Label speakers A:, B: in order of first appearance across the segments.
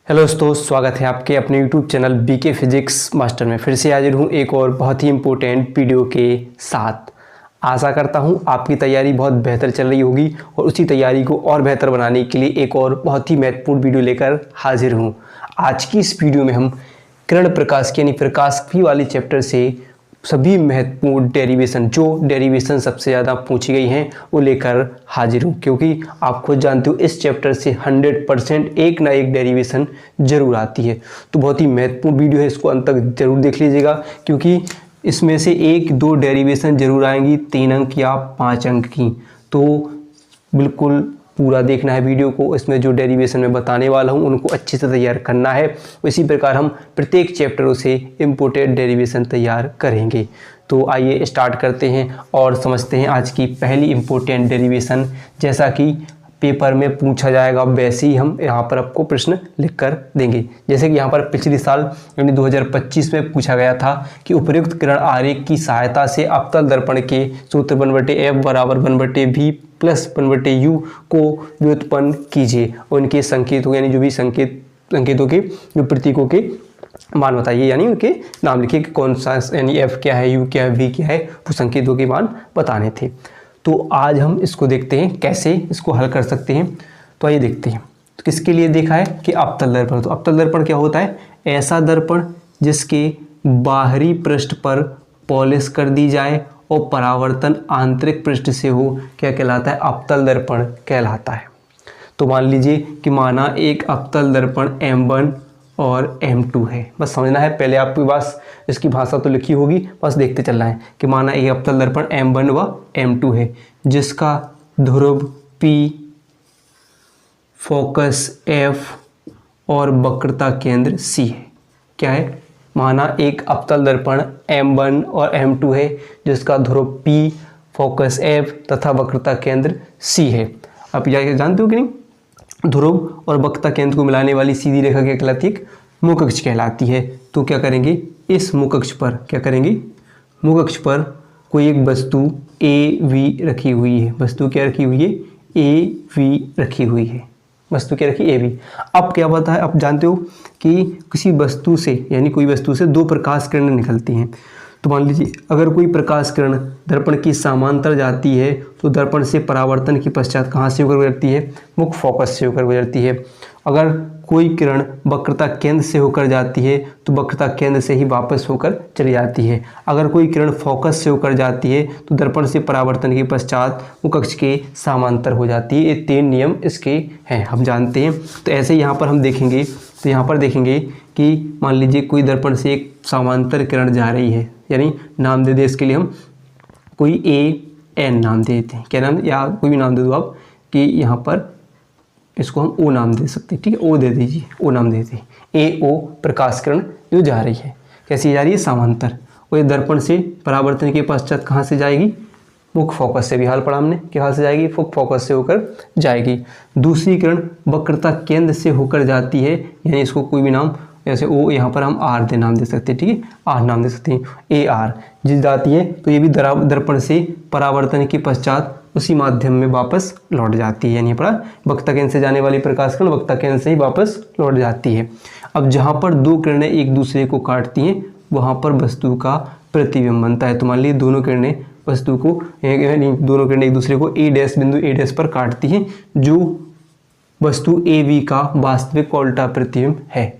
A: Hello दोस्तों, स्वागत है आपके अपने YouTube channel BK physics master में। फिर से हाजिर हूँ एक और बहुत ही इम्पोर्टेंट वीडियो के साथ। आशा करता हूँ आपकी तैयारी बहुत बेहतर चल रही होगी और उसी तैयारी को और बेहतर बनाने के लिए एक और बहुत ही महत्वपूर्ण वीडियो लेकर हाजिर हूँ। आज की इस वीडियो में हम किरण प्रकाश की यानी प्रकाशिकी वाले चैप्टर से सभी महत्वपूर्ण डेरिवेशन सबसे ज़्यादा पूछी गई हैं वो लेकर हाजिर हूँ, क्योंकि आप खुद जानते हो इस चैप्टर से 100% एक ना एक डेरिवेशन जरूर आती है। तो बहुत ही महत्वपूर्ण वीडियो है, इसको अंत तक जरूर देख लीजिएगा, क्योंकि इसमें से एक दो डेरिवेशन जरूर आएंगी 3 अंक या 5 अंक की। तो बिल्कुल पूरा देखना है वीडियो को। इसमें जो डेरिवेशन मैं बताने वाला हूँ उनको अच्छे से तैयार करना है। इसी प्रकार हम प्रत्येक चैप्टरों से इम्पोर्टेंट डेरिवेशन तैयार करेंगे। तो आइए स्टार्ट करते हैं और समझते हैं आज की पहली इम्पोर्टेंट डेरिवेशन। जैसा कि पेपर में पूछा जाएगा वैसे ही हम यहाँ पर आपको प्रश्न लिख कर देंगे। जैसे कि यहाँ पर पिछले साल यानी 2025 में पूछा गया था कि उपर्युक्त किरण आरेख की सहायता से अवतल दर्पण के सूत्र 1/f बराबर 1/v प्लस 1/u को व्युत्पन्न कीजिए और उनके संकेतों यानी जो भी संकेतों के जो प्रतीकों के मान बताइए, यानी उनके नाम लिखिए कि कौन सा यानी f क्या है, u क्या है, v क्या है, वो संकेतों के मान बताने थे। तो आज हम इसको देखते हैं कैसे इसको हल कर सकते हैं। तो आइए देखते हैं। तो किसके लिए देखा है कि अवतल दर्पण। तो अवतल दर्पण क्या होता है? ऐसा दर्पण जिसके बाहरी पृष्ठ पर पॉलिश कर दी जाए और परावर्तन आंतरिक पृष्ठ से हो, क्या कहलाता है? अवतल दर्पण कहलाता है। तो मान लीजिए कि माना एक अवतल दर्पण M1 और M2 है। बस समझना है, पहले आपके पास इसकी भाषा तो लिखी होगी, बस देखते चलना है कि माना एक अवतल दर्पण M1 व M2 है जिसका ध्रुव P, फोकस F और वक्रता केंद्र C है। क्या है? माना एक अवतल दर्पण M1 और M2 है जिसका ध्रुव P, फोकस F तथा वक्रता केंद्र C है। आप यह जानते हो कि नहीं? ध्रुव और वक्रता केंद्र को मिलाने वाली सीधी रेखा क्या कहलाती है? मुख अक्ष कहलाती है। तो क्या करेंगे? इस मुख अक्ष पर क्या करेंगे? मुख अक्ष पर कोई एक वस्तु AV रखी हुई है। वस्तु क्या रखी हुई है? AV रखी हुई है। वस्तु क्या रखी? AV। अब क्या पता है, आप जानते हो कि किसी वस्तु से यानी कोई वस्तु से 2 प्रकाश किरणें निकलती हैं। तो मान लीजिए अगर कोई प्रकाश किरण दर्पण की समांतर जाती है तो दर्पण से परावर्तन के पश्चात कहाँ से होकर गुजरती है? मुख फोकस से होकर गुजरती है। अगर कोई किरण वक्रता केंद्र से होकर जाती है तो वक्रता केंद्र से ही वापस होकर चली जाती है। अगर कोई किरण फोकस से होकर जाती है तो दर्पण से परावर्तन के पश्चात मुख अक्ष के समांतर हो जाती है। ये 3 नियम इसके हैं, हम जानते हैं। तो ऐसे यहाँ पर हम देखेंगे, तो यहाँ पर देखेंगे कि मान लीजिए कोई दर्पण से एक समांतर किरण जा रही है, यानी नाम दे दे इसके लिए हम कोई AN नाम दे देते हैं। क्या नाम? या कोई भी नाम दे दो आप, कि यहाँ पर इसको हम O नाम दे सकते हैं। ठीक है, O दे दीजिए, O नाम दे देते हैं। AO प्रकाश किरण जो जा रही है, कैसी जा रही है? समांतर। और ये दर्पण से परावर्तन के पश्चात कहाँ से जाएगी? मुख फोकस से। भी हाल पढ़ा हमने, क्या हाल से जाएगी? मुख फोकस से होकर जाएगी। दूसरी किरण वक्रता केंद्र से होकर जाती है, यानी इसको कोई भी नाम, जैसे O यहाँ पर हम R दे नाम दे सकते हैं। ठीक है, R नाम दे सकते हैं। AR जिस जाती है तो ये भी दर्पण से परावर्तन के पश्चात उसी माध्यम में वापस लौट जाती है, यानी पड़ा वक्रता केंद्र से जाने वाली प्रकाश किरण वक्रता केंद्र से ही वापस लौट जाती है। अब जहाँ पर 2 किरणें एक दूसरे को काटती हैं वहाँ पर वस्तु का प्रतिबिंब बनता है। तो मान लीजिए दोनों किरणें वस्तु को दोनों किरणें एक दूसरे को बिंदु A' पर काटती हैं, जो वस्तु AV का वास्तविक उल्टा प्रतिबिंब है।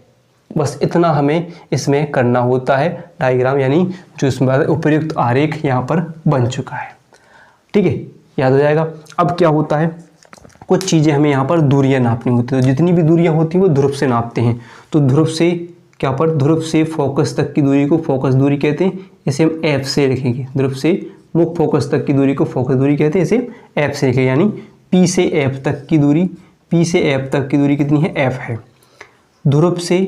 A: बस इतना हमें इसमें करना होता है। डायग्राम यानी जो इसमें उपयुक्त आरेख यहाँ पर बन चुका है। ठीक है, याद हो जाएगा। अब क्या होता है, कुछ चीज़ें हमें यहाँ पर दूरियां नापनी होती है। तो जितनी भी दूरियां होती हैं वो ध्रुव से नापते हैं। तो ध्रुव से क्या पर ध्रुव से फोकस तक की दूरी को फोकस दूरी कहते हैं, इसे हम F से लिखेंगे। ध्रुव से मुख फोकस तक की दूरी को फोकस दूरी कहते हैं, इसे F से लिखेंगे। यानी P से F तक की दूरी, P से F तक की दूरी कितनी है? F है। ध्रुव से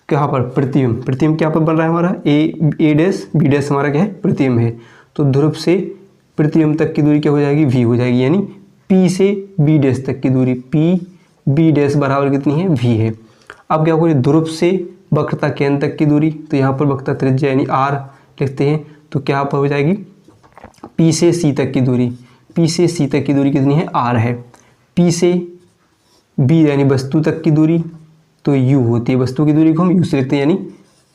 A: कहाँ पर? प्रतिबिंब। प्रतिबिंब क्या पर बन रहा है हमारा? A' हमारा क्या है? प्रतिबिंब है। तो ध्रुव से प्रतिबिंब तक की दूरी क्या हो जाएगी? V हो जाएगी। यानी P से B' तक की दूरी, B' बराबर कितनी है? V है। अब क्या करें? ध्रुव से वक्रता केंद्र तक की दूरी, तो यहाँ पर वक्रता त्रिज्या यानी R लिखते हैं। तो क्या हो जाएगी? P से C तक की दूरी, P से C तक की दूरी कितनी है? R है। P से B यानी वस्तु तक की दूरी, तो u होती है, वस्तु की दूरी को हम u से लिखते हैं, यानी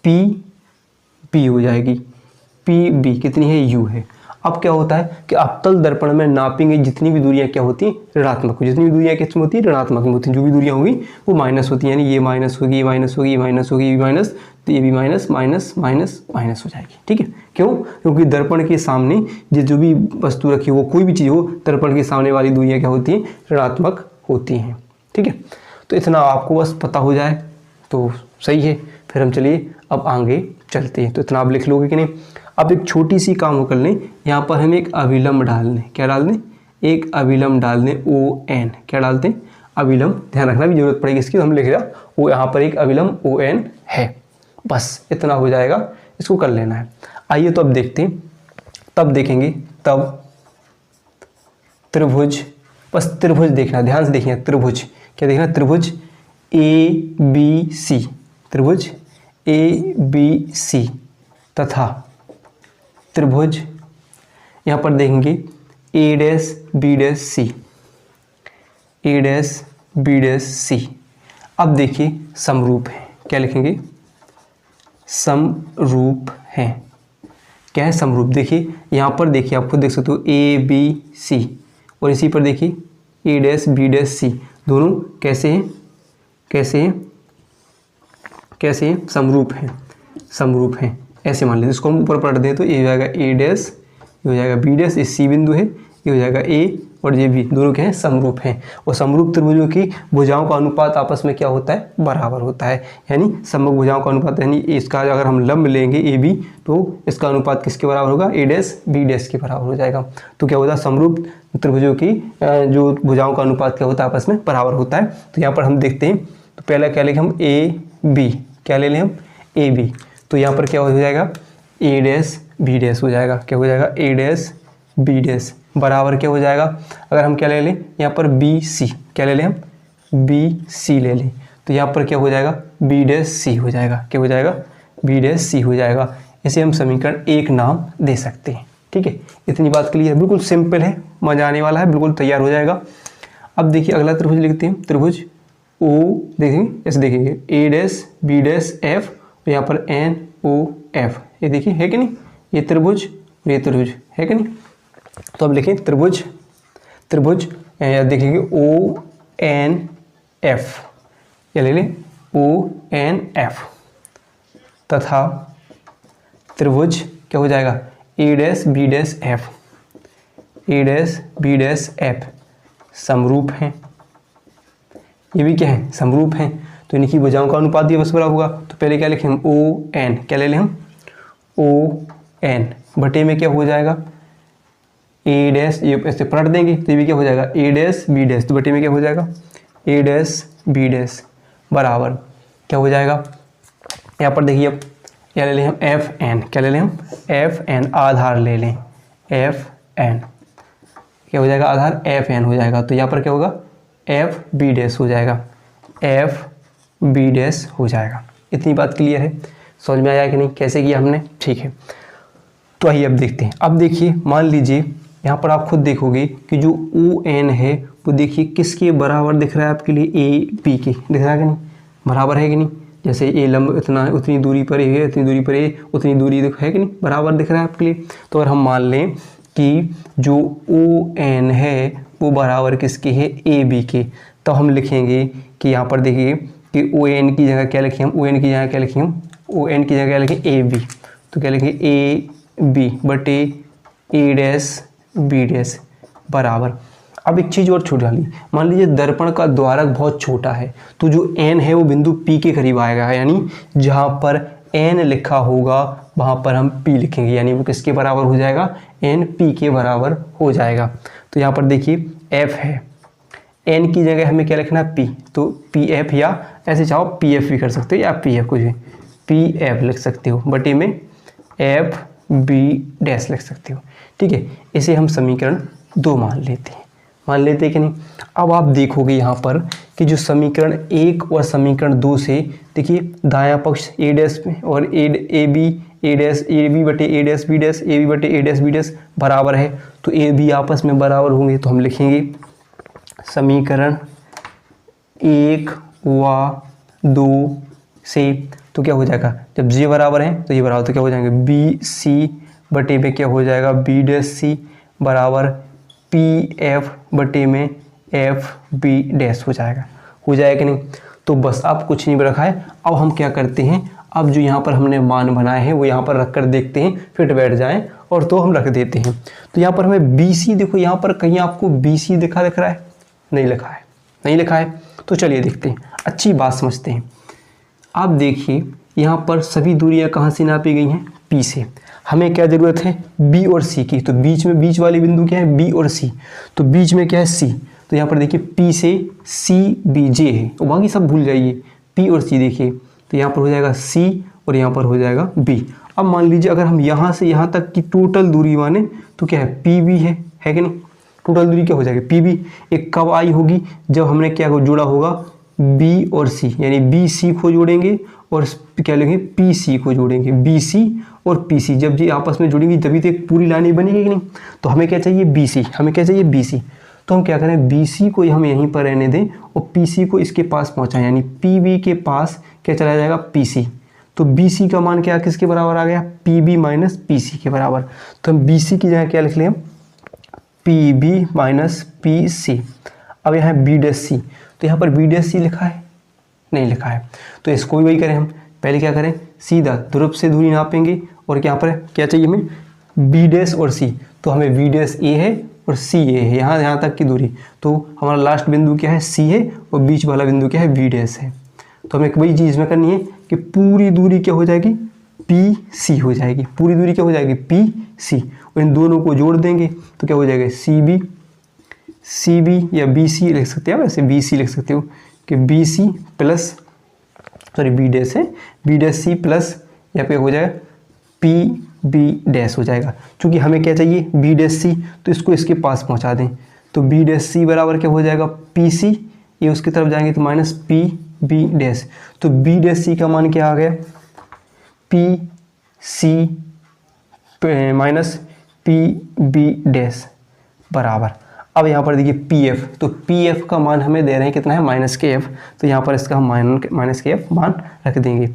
A: PB हो जाएगी। PB कितनी है, u है। अब क्या होता है कि अवतल दर्पण में नापेंगे जितनी भी दूरियां क्या होती हैं, ऋणात्मक। जितनी भी दूरियां किस में होती है, ऋणात्मक में होती हैं। जो भी दूरियां होंगी वो माइनस होती हैं, यानी ये माइनस होगी, ये माइनस होगी, ये माइनस होगी, ये माइनस, तो ये भी माइनस माइनस माइनस माइनस हो जाएगी। ठीक है, क्यों? क्योंकि दर्पण के सामने जो भी वस्तु रखी हो, कोई भी चीज़ हो, दर्पण के सामने वाली दूरियां क्या होती हैं, ऋणात्मक होती हैं। ठीक है, तो इतना आपको बस पता हो जाए तो सही है। फिर हम चलिए अब आगे चलते हैं। तो इतना आप लिख लोगे कि नहीं। अब एक छोटी सी काम कर लें, यहाँ पर हम एक अभिलंब डाल दें। क्या डाल दें? एक अभिलंब डाल दें, ON। क्या डालते हैं? अभिलंब। ध्यान रखना भी जरूरत पड़ेगी इसकी, तो हम लिख रहा वो यहाँ पर एक अभिलंब ON है। बस इतना हो जाएगा, इसको कर लेना है। आइए तो अब देखते हैं, तब देखेंगे, तब त्रिभुज, बस त्रिभुज देखना, ध्यान से देखिए। त्रिभुज क्या देखना? त्रिभुज ABC, त्रिभुज ABC तथा त्रिभुज यहाँ पर देखेंगे A'BC, A'BC। अब देखिए समरूप है। क्या लिखेंगे? समरूप है। क्या है? समरूप। देखिए यहाँ पर देखिए, आप खुद देख सकते हो ABC, और इसी पर देखिए A'BC, दोनों कैसे हैं, कैसे हैं, कैसे हैं? समरूप हैं, समरूप हैं। ऐसे मान लीजिए, इसको हम ऊपर पलट दें तो ये हो जाएगा A', ये हो जाएगा B', ये C बिंदु है, ये हो जाएगा A, और ये B, दोनों क्या हैं? समरूप हैं। और समरूप त्रिभुजों की भुजाओं का अनुपात आपस में क्या होता है? बराबर होता है। यानी समरूप भुजाओं का अनुपात, यानी इसका अगर हम लंब लेंगे AB, तो इसका अनुपात किसके बराबर होगा? A', B' के बराबर हो जाएगा। तो क्या होता है? समरूप त्रिभुजों की जो भुजाओं का अनुपात क्या होता है? आपस में बराबर होता है। तो यहाँ पर हम देखते हैं, तो पहले क्या लेंगे हम? AB। क्या ले लें हम? AB। तो यहाँ पर क्या हो जाएगा? A', B' हो जाएगा। क्या हो जाएगा? A', B' बराबर क्या हो जाएगा? अगर हम क्या ले लें यहाँ पर? BC। क्या ले लें हम? BC ले लें, तो यहाँ पर क्या हो जाएगा? B', हो जाएगा। क्या हो जाएगा? B' हो जाएगा। इसे हम समीकरण 1 नाम दे सकते हैं। ठीक है, इतनी बात क्लियर है, बिल्कुल सिंपल है, मजा आने वाला है, बिल्कुल तैयार हो जाएगा। अब देखिए अगला त्रिभुज लिखते हैं। त्रिभुज O, देखेंगे ऐसे देखेंगे A', B', F, यहाँ पर NOF। ये देखिए है कि नहीं? ये त्रिभुज, ये त्रिभुज है कि नहीं? तो अब लिखें त्रिभुज, त्रिभुज देखेंगे ONF। ये ले लें ONF तथा त्रिभुज क्या हो जाएगा? A', B', F समरूप हैं। ये भी क्या है? समरूप हैं। तो इनकी भुजाओं का अनुपात भी बस बराबर होगा। तो पहले क्या लिखें हम? ON। क्या ले लें हम? ON बटे में क्या हो जाएगा? A', ये ऐसे पलट देंगे तो ये भी क्या हो जाएगा? A', B', तो बटे में क्या हो जाएगा? A', B' बराबर क्या हो जाएगा? यहाँ पर देखिए, अब क्या ले लें हम? FN। क्या ले लें हम? FN आधार ले लें, FN क्या हो जाएगा? आधार FN हो जाएगा। तो यहाँ पर क्या होगा? FB' हो जाएगा, FB' हो जाएगा। इतनी बात क्लियर है? समझ में आया कि नहीं कैसे किया हमने? ठीक है, तो आइए अब देखते हैं। अब देखिए, मान लीजिए यहाँ पर आप खुद देखोगे कि जो ON है वो देखिए किसके बराबर दिख रहा है आपके लिए? AB के दिख रहा है कि नहीं? बराबर है कि नहीं? जैसे A लंब इतना, उतनी दूरी पर A है, इतनी दूरी पर A, उतनी दूरी है कि नहीं? बराबर दिख रहा है आपके लिए। तो अगर हम मान लें कि जो ON है वो बराबर किसके है? AB के, तो हम लिखेंगे कि यहाँ पर देखिए कि ON की जगह क्या लिखें हम? ON की जगह क्या लिखें हम? ON की जगह क्या लिखें? AB। तो क्या लिखें? AB बटे A', B' बराबर। अब एक चीज़ और छूट डाली, मान लीजिए दर्पण का द्वारक बहुत छोटा है, तो जो N है वो बिंदु P के करीब आएगा, यानी जहाँ पर N लिखा होगा वहाँ पर हम P लिखेंगे, यानी वो किसके बराबर हो जाएगा? N P के बराबर हो जाएगा। तो यहाँ पर देखिए F है, N की जगह हमें क्या लिखना है? P, तो PF, या ऐसे चाहो PF भी कर सकते हो, या PF कुछ भी, PF लिख सकते हो, बटे में FB' लिख सकते हो। ठीक है, इसे हम समीकरण 2 मान लेते हैं। मान लेते हैं कि नहीं? अब आप देखोगे यहाँ पर कि जो समीकरण 1 और समीकरण 2 से देखिए दायां पक्ष A' और AB बटे A', AB बटे A', बराबर है, तो AB आपस में बराबर होंगे। तो हम लिखेंगे समीकरण 1 व 2 से, तो क्या हो जाएगा, जब जे बराबर है तो ये बराबर, तो क्या हो जाएंगे बी सी बटे में क्या हो जाएगा बी डैश सी बराबर पी एफ बटे में एफ बी डैश हो जाएगा कि नहीं। तो बस अब कुछ नहीं रखा है। अब हम क्या करते हैं, अब जो यहाँ पर हमने मान बनाए हैं वो यहाँ पर रख कर देखते हैं, फिट बैठ जाएं और तो हम रख देते हैं। तो यहाँ पर हमें बी सी, देखो यहाँ पर कहीं आपको बी सी दिख रहा है, नहीं लिखा है, नहीं लिखा है। तो चलिए देखते हैं, अच्छी बात समझते हैं। आप देखिए यहाँ पर सभी दूरियाँ कहाँ से नापी गई हैं, पी से। हमें क्या ज़रूरत है, बी और सी की। तो बीच वाली बिंदु क्या है, बी और सी। तो बीच में क्या है, सी। तो यहाँ पर देखिए पी से सी बी जे है, और बाकी सब भूल जाइए, पी और सी देखिए। तो यहाँ पर हो जाएगा सी और यहाँ पर हो जाएगा बी। अब मान लीजिए अगर हम यहाँ से यहाँ तक की टोटल दूरी माने तो क्या है, पी बी है कि नहीं। टोटल दूरी क्या हो जाएगी, पी बी। एक कब आई होगी, जब हमने क्या जोड़ा होगा, बी और सी, यानी बी सी को जोड़ेंगे और क्या लेंगे, पी सी को जोड़ेंगे। बी सी और पी सी जब ये आपस में जुड़ेंगी तभी तो एक पूरी लाइन बनेगी कि नहीं। तो हमें क्या चाहिए, बी सी, हमें क्या चाहिए, बी सी। तो हम क्या करें, बी सी को हम यहीं पर रहने दें और पी सी को इसके पास पहुँचाएं, यानी पी बी के पास क्या चला जाएगा, पी सी। तो बी सी का मान क्या किसके बराबर आ गया, P B minus P C के बराबर। तो हम बी सी की जगह क्या लिख लें, P B minus P C. अब यहाँ बी डैश सी, तो यहाँ पर बी डैश सी लिखा है, नहीं लिखा है। तो इसको भी वही करें, हम पहले क्या करें, सीधा ध्रुव से दूरी नापेंगे और यहाँ पर क्या चाहिए हमें, बी डैश और सी। तो हमें बी डैश ए है और सी ए है, यहाँ तक की दूरी। तो हमारा लास्ट बिंदु क्या है, सी है, और बीच वाला बिंदु क्या है, बी डैश है। तो हमें वही चीज़ में करनी है कि पूरी दूरी क्या हो जाएगी, पी सी हो जाएगी। पूरी दूरी क्या हो जाएगी, पी सी, और इन दोनों को जोड़ देंगे तो क्या हो जाएगा, सी बी या बी सी लिख सकते हैं, वैसे बी सी लिख सकते हो कि B C plus, sorry B dash है, बी डैश सी प्लस यहाँ पे हो जाएगा पी बी डैश हो जाएगा। क्योंकि हमें क्या चाहिए, बी डैश सी, तो इसको इसके पास पहुँचा दें। तो बी डैश सी बराबर क्या हो जाएगा, पी सी, ये उसकी तरफ जाएंगे तो माइनस पी बी डैश। तो बी डैश सी का मान क्या आ गया, P C minus P B dash बराबर। अब यहाँ पर देखिए पी एफ, तो पी एफ का मान हमें दे रहे हैं कितना है, माइनस के एफ। तो यहाँ पर इसका हम माइनस के एफ मान रख देंगे।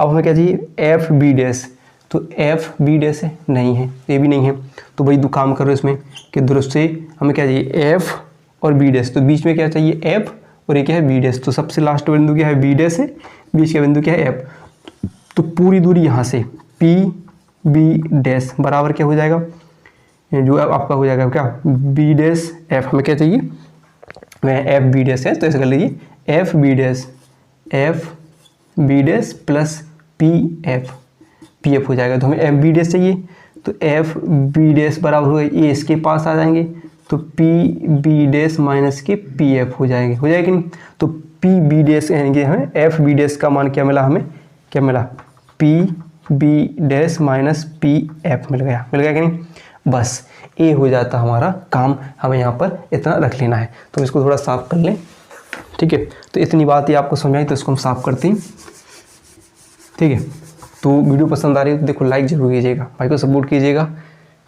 A: अब हमें क्या चाहिए, एफ बी डैश। तो एफ बी डैश है, नहीं है, ये भी नहीं है। तो भाई दो काम करो इसमें कि ध्रुव से हमें क्या चाहिए, एफ और बी डैश। तो बीच में क्या चाहिए, एफ, और ये क्या है, बी डैश। तो सबसे लास्ट बिंदु क्या है, बी डैश है, बीच का बिंदु क्या है, एफ। तो पूरी दूरी यहाँ से पी बी डैश बराबर क्या हो जाएगा, जो आपका हो जाएगा क्या, बी डैश एफ। हमें क्या चाहिए, वह एफ बी डैश है, तो ऐसे कर लीजिए F B dash plus P F हो जाएगा। तो हमें एफ बी डैश चाहिए, तो एफ बी डैश बराबर होगा, ये इसके पास आ जाएंगे तो पी बी डैश माइनस के पी एफ हो जाएंगे, हो जाएगी नहीं। तो पी बी डैश यानी कि हमें एफ बी डैश का मान क्या मिला, हमें क्या मिला, P B dash minus P F मिल गया कि नहीं। बस ये हो जाता हमारा काम, हमें यहाँ पर इतना रख लेना है। तो इसको थोड़ा साफ कर लें, ठीक है। तो इतनी बात ही आपको समझाई, तो इसको हम साफ करते हैं, ठीक है। तो वीडियो पसंद आ रही है तो देखो लाइक जरूर कीजिएगा, भाई को सपोर्ट कीजिएगा,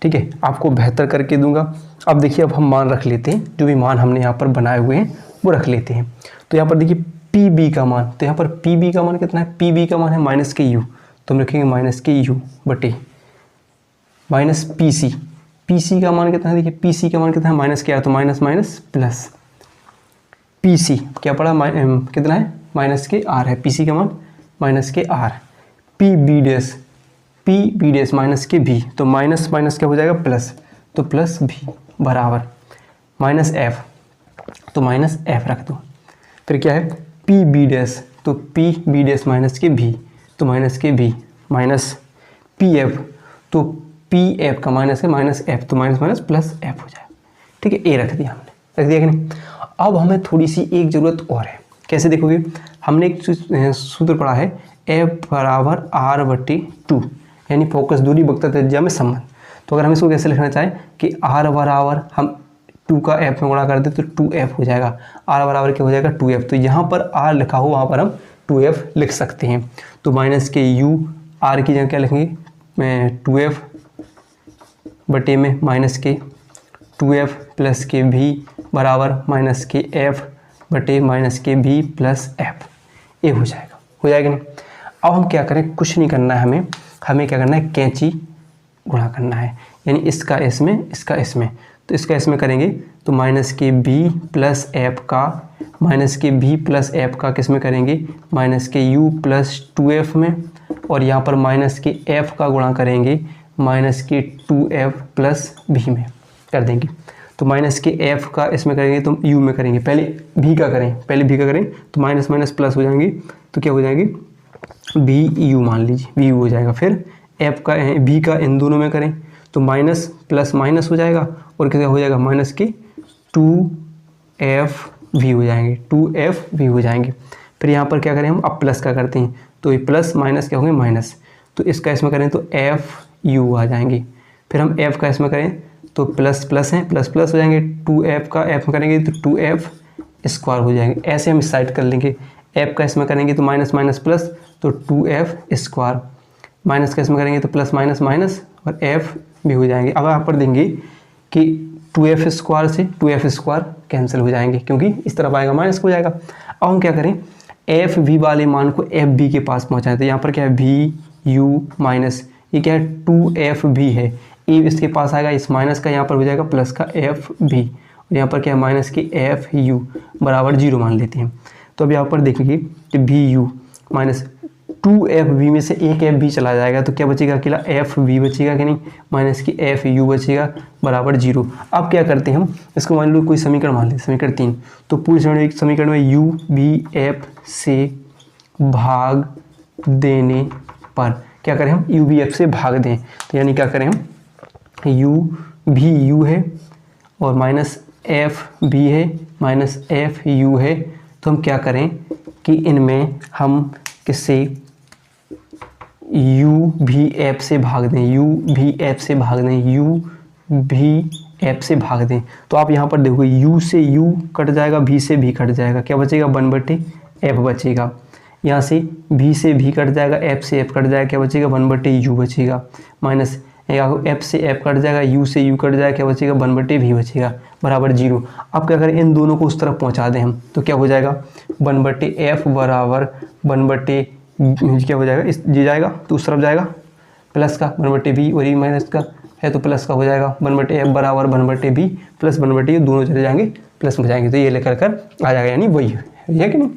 A: ठीक है। आपको बेहतर करके दूंगा। अब देखिए, अब हम मान रख लेते हैं, जो भी मान हमने यहाँ पर बनाए हुए हैं वो रख लेते हैं। तो यहाँ पर देखिए पी बी का मान, तो यहाँ पर पी बी का मान कितना है, पी बी का मान है माइनस के यू। तो हम रखेंगे माइनस के यू बटे minus P C. P C का मान कितना है, देखिए पी सी का मान कितना है, माइनस के आर, तो minus minus plus P C क्या पड़ा, कितना है, माइनस के आर है, पी सी का मान minus K R. P B dash minus के भी, तो माइनस माइनस क्या हो जाएगा, प्लस, तो प्लस भी बराबर माइनस एफ, तो माइनस एफ रख दो। फिर क्या है, पी बी डैश, तो पी बी डैश माइनस के भी, तो माइनस के भी माइनस पी एफ, तो पी एफ का माइनस है माइनस एफ, तो माइनस माइनस प्लस एफ हो जाए, ठीक है। ए रख दिया हमने, रख दिया कि नहीं। अब हमें थोड़ी सी एक ज़रूरत और है, कैसे देखोगे, हमने एक सूत्र पढ़ा है, एफ बराबर आर बटे 2, यानी फोकस दूरी वक्रता त्रिज्या में संबंध। तो अगर हम इसको कैसे लिखना चाहें कि आर बराबर हम 2 का एफ में गुणा कर दे तो 2f हो जाएगा, आर बराबर क्या हो जाएगा, 2f। तो यहाँ पर आर लिखा हो वहाँ पर हम 2f लिख सकते हैं। तो माइनस के यू, आर की जगह क्या लिखेंगे, 2f बटे में माइनस के 2f प्लस के भी बराबर माइनस के f बटे माइनस के भी प्लस f। ए हो जाएगा, हो जाएगा नहीं। अब हम क्या करें, कुछ नहीं करना है हमें क्या करना है, कैंची गुणा करना है, यानी इसका इसमें इसका इसमें, तो इसका इसमें करेंगे तो माइनस के बी प्लस एफ का, माइनस के बी प्लस एफ का किस में करेंगे, minus K you plus 2f में, और यहाँ पर माइनस के एफ का गुणा करेंगे माइनस के 2f प्लस बी में कर देंगे। तो माइनस के एफ का इसमें करेंगे तो यू में करेंगे, पहले भी का करें तो माइनस माइनस प्लस हो जाएंगे, तो क्या हो जाएंगे बी यू, मान लीजिए बी यू हो जाएगा। फिर एफ का बी का इन दोनों में करें तो माइनस प्लस माइनस हो जाएगा, और क्या हो जाएगा माइनस के 2f भी हो जाएंगे, 2f भी हो जाएंगे। फिर यहाँ पर क्या करें हम, अब प्लस का करते हैं तो ये प्लस माइनस क्या होंगे माइनस, तो इसका इसमें करें तो एफ यू आ जाएंगे। फिर हम एफ का इसमें करें तो प्लस प्लस हैं, प्लस प्लस हो जाएंगे, 2f का एफ में करेंगे तो 2f स्क्वायर हो जाएंगे। ऐसे हम साइड कर लेंगे, एफ का इसमें करेंगे तो माइनस माइनस प्लस तो 2f स्क्वायर, माइनस का इसमें करेंगे तो प्लस माइनस माइनस और f भी हो जाएंगे। अब यहाँ पर देंगे कि 2f स्क्वायर से 2f स्क्वायर कैंसिल हो जाएंगे, क्योंकि इस तरफ आएगा माइनस हो जाएगा। अब हम क्या करें, एफ वी वाले मान को एफ बी के पास पहुँचाएं, तो यहाँ पर क्या है वी यू माइनस, ये क्या है 2f भी है, ए इसके पास आएगा, इस माइनस का यहाँ पर हो जाएगा प्लस का एफ बी, और यहाँ पर क्या है माइनस की एफ यू बराबर 0 मान लेते हैं। तो अब यहाँ पर देखेंगे कि वी यू माइनस 2f में से एक एफ भी चला जाएगा, तो क्या बचेगा, अकेला एफ वी बचेगा कि नहीं, माइनस की एफ यू बचेगा बराबर 0। अब क्या करते हैं हम, इसको मान लो कोई समीकरण मान लेते, समीकरण 3, तो पूरे समीकरण में यू बी एफ से भाग देने पर क्या करें हम, यू बी एफ से भाग दें, तो यानी क्या करें हम, यू भी यू है और माइनस एफ बी है माइनस एफ यू है, तो हम क्या करें कि इनमें हम किससे यू भी एफ से भाग दें, यू भी एफ से भाग दें, यू भी एफ से भाग दें। तो आप यहाँ पर देखोगे यू से यू कट जाएगा, भी से भी कट जाएगा, क्या बचेगा 1/f बचेगा। यहाँ से भी से भी कट जाएगा, एफ से एफ कट जाएगा, क्या बचेगा 1/u बचेगा, माइनस एफ से एफ कट जाएगा, यू से यू कट जाएगा, क्या बचेगा 1/v बचेगा बराबर 0। अब क्या करें, इन दोनों को उस तरफ पहुंचा दें हम, तो क्या हो जाएगा 1/f बराबर 1/, क्या हो जाएगा इस ये जाएगा तो उस तरफ जाएगा प्लस का 1/v, और ये माइनस का है तो प्लस का हो जाएगा 1/f बराबर 1/v प्लस 1/u, दोनों चले जाएंगे प्लस में जाएंगे, तो ये लेकर कर आ जाएगा, यानी वही है कि नहीं।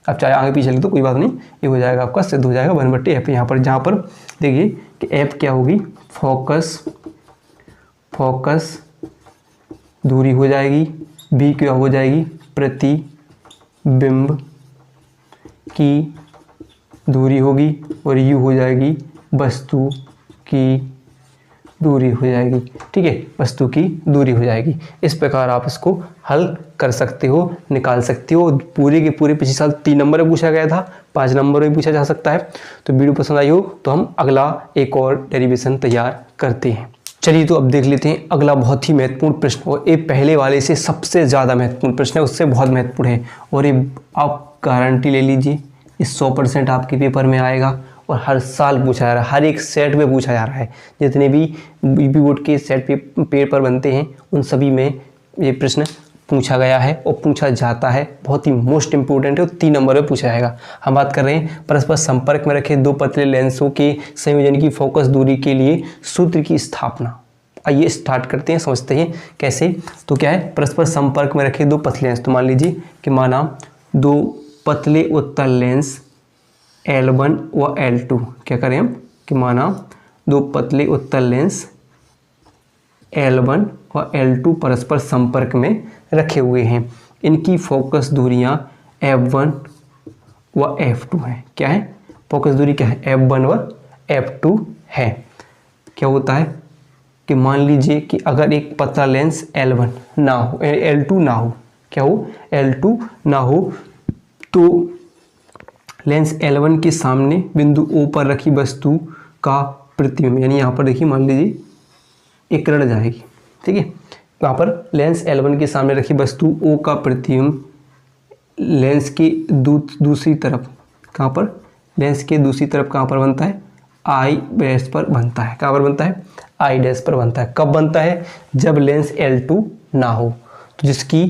A: अब चाहे आगे पीछे लिख तो कोई बात नहीं, ये हो जाएगा आपका सिद्ध हो जाएगा 1/f। यहाँ पर जहाँ पर देखिए कि f क्या होगी, फोकस दूरी हो जाएगी, b क्या हो जाएगी, प्रतिबिंब की दूरी होगी, और u हो जाएगी वस्तु की दूरी हो जाएगी, ठीक है, वस्तु की दूरी हो जाएगी। इस प्रकार आप इसको हल कर सकते हो, निकाल सकते हो। पूरे के पूरे पिछले साल 3 नंबर में पूछा गया था, 5 नंबर में पूछा जा सकता है। तो वीडियो पसंद आई हो तो हम अगला एक और डेरिवेशन तैयार करते हैं। चलिए तो अब देख लेते हैं अगला बहुत ही महत्वपूर्ण प्रश्न, और ये पहले वाले से सबसे ज़्यादा महत्वपूर्ण प्रश्न है, उससे बहुत महत्वपूर्ण है, और ये आप गारंटी ले लीजिए इस 100% आपके पेपर में आएगा, और हर साल पूछा जा रहा है, हर एक सेट में पूछा जा रहा है। जितने भी यूपी बोर्ड के सेट पेपर बनते हैं उन सभी में ये प्रश्न पूछा गया है और पूछा जाता है, बहुत ही मोस्ट इंपॉर्टेंट है, और 3 नंबर में पूछा जाएगा। हम बात कर रहे हैं परस्पर संपर्क में रखे 2 पतले लेंसों के संयोजन की फोकस दूरी के लिए सूत्र की स्थापना। आइए स्टार्ट करते हैं, समझते हैं कैसे। तो क्या है, परस्पर संपर्क में रखे 2 पतले लेंस, तो मान लीजिए कि माना 2 पतले उत्तल लेंस L1 व L2, क्या करें हम कि माना 2 पतले उत्तल लेंस L1 व L2 परस्पर संपर्क में रखे हुए हैं, इनकी फोकस दूरियां F1 व F2 हैं। क्या है, फोकस दूरी क्या है, F1 व F2 है। क्या होता है कि मान लीजिए कि अगर एक पतला लेंस L1 ना हो, L2 ना हो, क्या हो, L2 ना हो, तो लेंस L1 के सामने बिंदु O पर रखी वस्तु का प्रतिबिंब, यानी यहाँ पर देखिए मान लीजिए एक किरण जाएगी, ठीक है, यहाँ पर लेंस L1 के सामने रखी वस्तु O का प्रतिबिंब लेंस की दूसरी तरफ, कहाँ पर, लेंस के दूसरी तरफ कहाँ पर बनता है, I डैश पर बनता है। कहाँ पर बनता है, I डैश पर बनता है। कब बनता है, जब लेंस L2 ना हो, तो जिसकी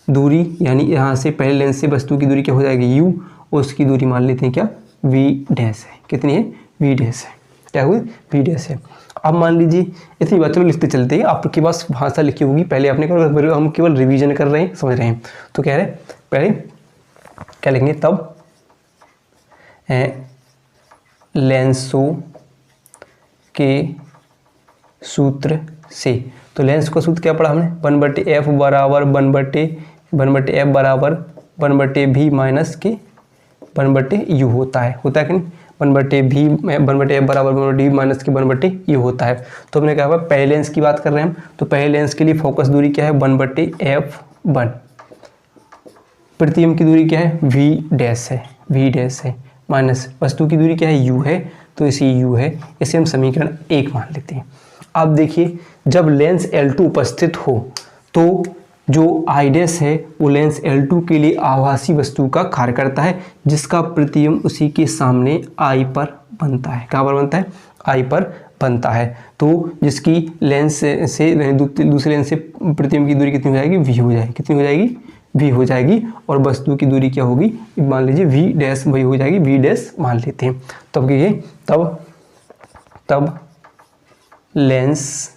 A: दूरी यानी यहाँ से पहले लेंस से वस्तु की दूरी क्या हो जाएगी u, उसकी दूरी मान लेते हैं क्या, v डैश है। कितनी है, v डैश है। क्या हुई, v डैश है। अब मान लीजिए इतनी बातों में लिखते चलते हैं, आपके पास भाषा लिखी होगी, पहले आपने कर, हम केवल रिवीजन कर रहे हैं, समझ रहे हैं। तो कह रहे हैं पहले क्या लिखेंगे, तब लेंसों के सूत्र से, तो लेंस का सूत्र क्या पढ़ा हमने, 1/f बराबर 1/f बराबर 1/v माइनस के 1/u होता है कि नहीं, 1/f बराबर 1/v माइनस के 1/u होता है। तो हमने कहा पहले लेंस की बात कर रहे हैं हम, तो पहले लेंस के लिए फोकस दूरी क्या है, 1/f1, प्रतिबिंब की दूरी क्या है, v डैश है, माइनस वस्तु की दूरी क्या है, u है, तो इसी u है, इसे हम समीकरण 1 मान लेते हैं। अब देखिए जब लेंस L2 उपस्थित हो तो जो I डैश है वो लेंस L2 के लिए आभासी वस्तु का कार्य करता है, जिसका प्रतिबिंब उसी के सामने I पर बनता है। कहाँ पर बनता है, I पर बनता है। तो जिसकी लेंस से दूसरे लेंस से प्रतिबिंब की दूरी कितनी हो जाएगी, v हो जाएगी। कितनी हो जाएगी, v हो जाएगी। और वस्तु की दूरी क्या होगी, मान लीजिए v डैश वही हो जाएगी, v डैश मान लेते हैं। तब ये तब लेंस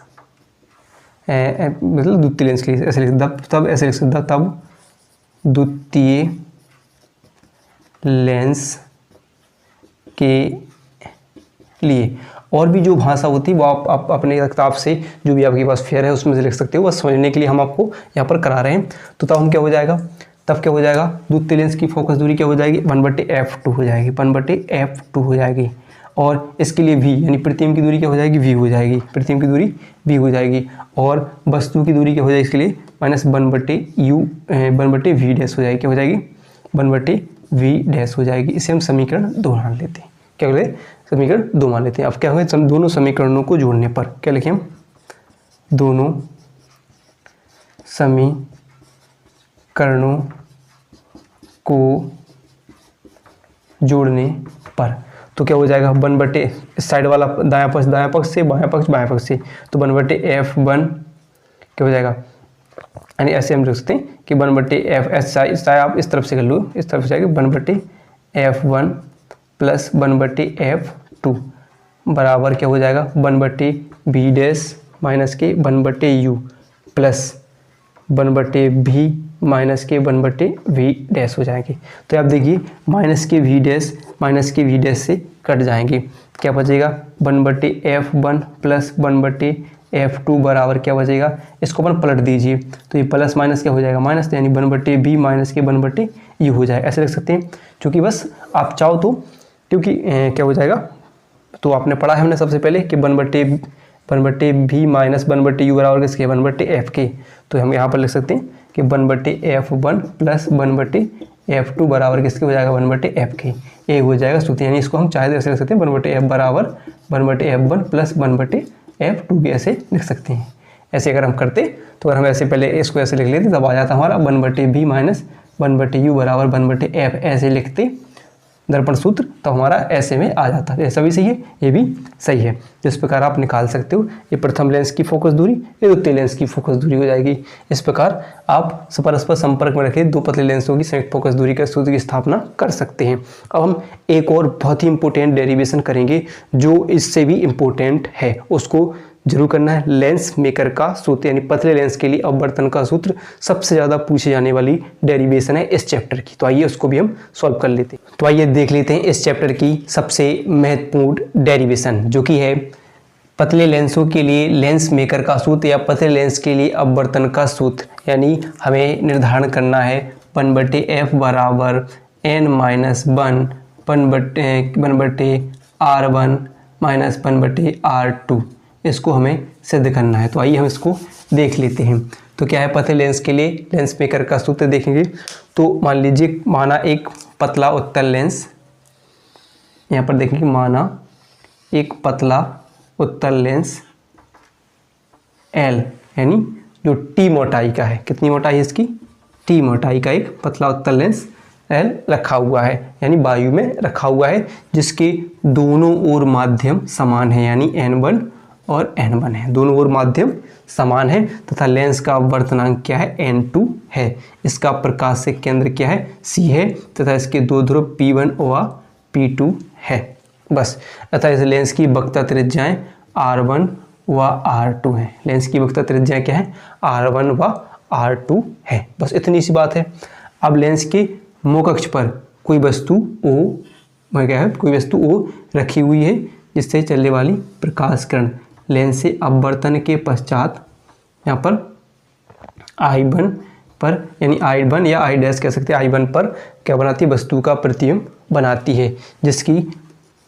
A: मतलब द्वितीय लेंस के लिए ऐसे लिख, तब ऐसे लिख सकता, तब द्वितीय लेंस के लिए। और भी जो भाषा होती है वो आप अपने किताब से जो भी आपके पास फेयर है उसमें से लिख सकते हो, बस समझने के लिए हम आपको यहाँ पर करा रहे हैं। तो तब हम क्या हो जाएगा, तब क्या हो जाएगा, द्वितीय लेंस की फोकस दूरी क्या हो जाएगी, 1/f2 हो जाएगी, 1/f2 हो जाएगी। और इसके लिए v यानी प्रतिबिंब की दूरी क्या हो जाएगी, v हो जाएगी, प्रतिबिंब की दूरी v हो जाएगी। और वस्तु की दूरी क्या हो जाएगी इसके लिए, माइनस 1/v डैश हो जाएगी, क्या हो जाएगी, 1/v डैश हो जाएगी। इसे हम समीकरण 2 मान लेते हैं। क्या बोले, समीकरण 2 मान लेते हैं। अब क्या होगा, दोनों समीकरणों को जोड़ने पर क्या लिखें हम, दोनों समीकरणों को जोड़ने पर तो क्या हो जाएगा, 1/, साइड वाला दायां पक्ष से, बायां पक्ष से, तो 1/f1 क्या हो जाएगा, यानी ऐसे हम लिख सकते हैं कि 1/f, चाहे आप इस तरफ से कर लो, इस तरफ से जाएगा 1/f1 प्लस 1/f2 बराबर क्या हो जाएगा, 1/v डैश माइनस के 1/u प्लस 1/v माइनस के 1/v डैश हो जाएंगे। तो आप देखिए माइनस के v डैश से कट जाएंगे, क्या बचेगा, 1/f1 प्लस 1/f2 बराबर क्या बचेगा, इसको अपन पलट दीजिए तो ये प्लस माइनस क्या हो जाएगा, माइनस, यानी 1/v माइनस के 1/u हो जाएगा। ऐसे लिख सकते हैं, क्योंकि बस आप चाहो तो, क्योंकि क्या हो जाएगा, तो आपने पढ़ा है हमने सबसे पहले कि 1/v माइनस 1/u बराबर किसके, 1/f के। तो हम यहाँ पर लिख सकते हैं कि 1/f1 प्लस 1/f2 बराबर किसके हो जाएगा, 1/f के, ये हो जाएगा सूत्र। यानी इसको हम चाहे तो ऐसे लिख सकते हैं, 1/f बराबर 1/f1 प्लस 1/f2 भी ऐसे लिख सकते हैं। ऐसे अगर हम करते तो अगर हम ऐसे पहले इसको ऐसे लिख लेते तब आ जाता हमारा 1/v माइनस 1/u बराबर 1/f, ऐसे लिखते दर्पण सूत्र, तो हमारा ऐसे में आ जाता है। ऐसा भी सही है, ये भी सही है। इस प्रकार आप निकाल सकते हो, ये प्रथम लेंस की फोकस दूरी, ये द्वितीय लेंस की फोकस दूरी हो जाएगी। इस प्रकार आप परस्पर संपर्क में रखे दो पतले लेंसों की संयुक्त फोकस दूरी के सूत्र की स्थापना कर सकते हैं। अब हम एक और बहुत ही इंपॉर्टेंट डेरिवेशन करेंगे जो इससे भी इम्पोर्टेंट है, उसको जरूर करना है। लेंस मेकर का सूत्र, यानी पतले लेंस के लिए अपवर्तन का सूत्र सबसे ज़्यादा पूछे जाने वाली डेरिवेशन है इस चैप्टर की। तो आइए उसको भी हम सॉल्व कर लेते हैं। तो आइए देख लेते हैं इस चैप्टर की सबसे महत्वपूर्ण डेरिवेशन, जो कि है पतले लेंसों के लिए लेंस मेकर का सूत्र या पतले लेंस के लिए अपवर्तन का सूत्र। यानी हमें निर्धारण करना है 1/f बराबर n-1 1/r1 माइनस 1/r2, इसको हमें सिद्ध करना है। तो आइए हम इसको देख लेते हैं। तो क्या है पतले लेंस के लिए लेंस मेकर का सूत्र देखेंगे। तो मान लीजिए, माना एक पतला उत्तल लेंस, यहाँ पर देखेंगे, माना एक पतला उत्तल लेंस L, यानी जो T मोटाई का है, कितनी मोटाई है इसकी, T मोटाई का एक पतला उत्तल लेंस L रखा हुआ है, यानी वायु में रखा हुआ है, जिसके दोनों ओर माध्यम समान है, यानी N1 और n1 है, दोनों ओर माध्यम समान है तथा लेंस का अपवर्तनांक क्या है, n2 है। इसका प्रकाश से केंद्र क्या है, C है तथा इसके दो ध्रुव P1 व P2 है। बस, तथा इस लेंस की वक्रता त्रिज्याएं R1 व R2 है। लेंस की वक्रता त्रिज्याएं क्या है, R1 व R2 है। बस इतनी सी बात है। अब लेंस के मुख अक्ष पर कोई वस्तु O क्या है, कोई वस्तु O रखी हुई है जिससे चलने वाली प्रकाश किरण लेंस से अपवर्तन के पश्चात यहाँ पर I1 पर, यानी I1 या I डैश कह सकते हैं, I1 पर क्या बनाती है, वस्तु का प्रतिबिंब बनाती है, जिसकी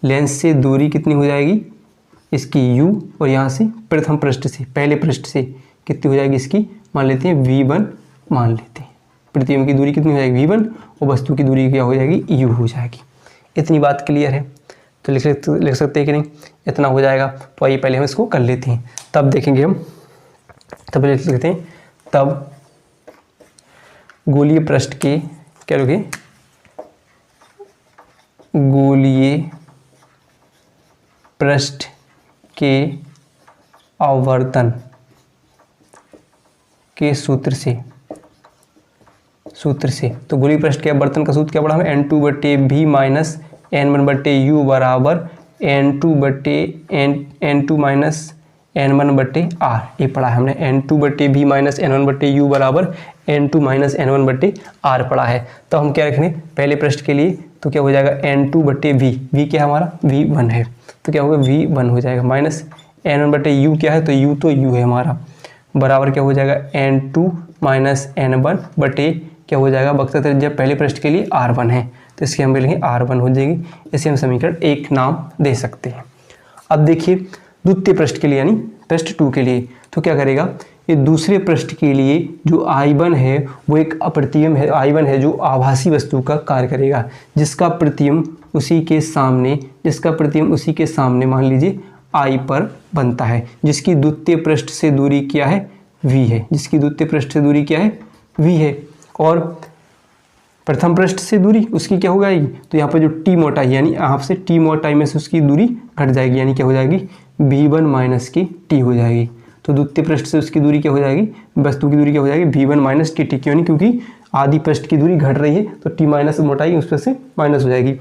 A: लेंस से दूरी कितनी हो जाएगी, इसकी U, और यहाँ से प्रथम पृष्ठ से, पहले पृष्ठ से कितनी हो जाएगी इसकी, मान लेते हैं V1 मान लेते हैं। प्रतिबिंब की दूरी कितनी हो जाएगी, V1, और वस्तु की दूरी क्या हो जाएगी, U हो जाएगी। इतनी बात क्लियर है, तो लिख सकते हैं कि नहीं, इतना हो जाएगा। तो आइए पहले हम इसको कर लेते हैं, तब देखेंगे हम, तब लिख लेते हैं। तब गोलीय पृष्ठ के क्या लिखे, गोलीय पृष्ठ के आवर्तन के सूत्र से, तो गोलीय पृष्ठ के आवर्तन का सूत्र क्या पढ़ा हमें, N2 बटे V माइनस N1 बटे U बराबर N2 माइनस N1 बटे R, ये पढ़ा है हमने। N2 बटे V माइनस N1 बटे U बराबर N2 माइनस N1 बटे R पढ़ा है। तो हम क्या रखने पहले पृष्ठ के लिए, तो क्या हो जाएगा N2 बटे V, V क्या हमारा V1 है, तो क्या होगा V1 हो जाएगा, माइनस N1 बटे U क्या है, तो U तो U है हमारा, बराबर क्या हो जाएगा N2 माइनस N1 बटे क्या हो जाएगा, वक्रता त्रिज्या पहले पृष्ठ के लिए R1 है, तो इसकी हम लिखेंगे R1 हो जाएगी। इसे हम समीकरण 1 नाम दे सकते हैं। अब देखिए द्वितीय पृष्ठ के लिए, यानी पृष्ठ 2 के लिए, तो क्या करेगा, ये दूसरे पृष्ठ के लिए जो I1 है वो एक अप्रतिबिंब है, I1 है जो आभासी वस्तु का कार्य करेगा, जिसका प्रतिबिंब उसी के सामने मान लीजिए I पर बनता है, जिसकी द्वितीय पृष्ठ से दूरी क्या है, V है, जिसकी द्वितीय पृष्ठ से दूरी क्या है, V है, और प्रथम पृष्ठ से दूरी उसकी क्या हो जाएगी, तो यहाँ पर जो T मोटाई, यानी यहाँ से T मोटाई में से उसकी दूरी घट जाएगी, यानी क्या हो जाएगी, V1 माइनस की T हो जाएगी। तो द्वितीय पृष्ठ से उसकी दूरी क्या हो जाएगी, वस्तु की दूरी क्या हो जाएगी, V1 माइनस की T, क्यों नहीं, क्योंकि आधी पृष्ठ की दूरी घट रही है, तो T माइनस मोटाई उस पर से माइनस हो जाएगी,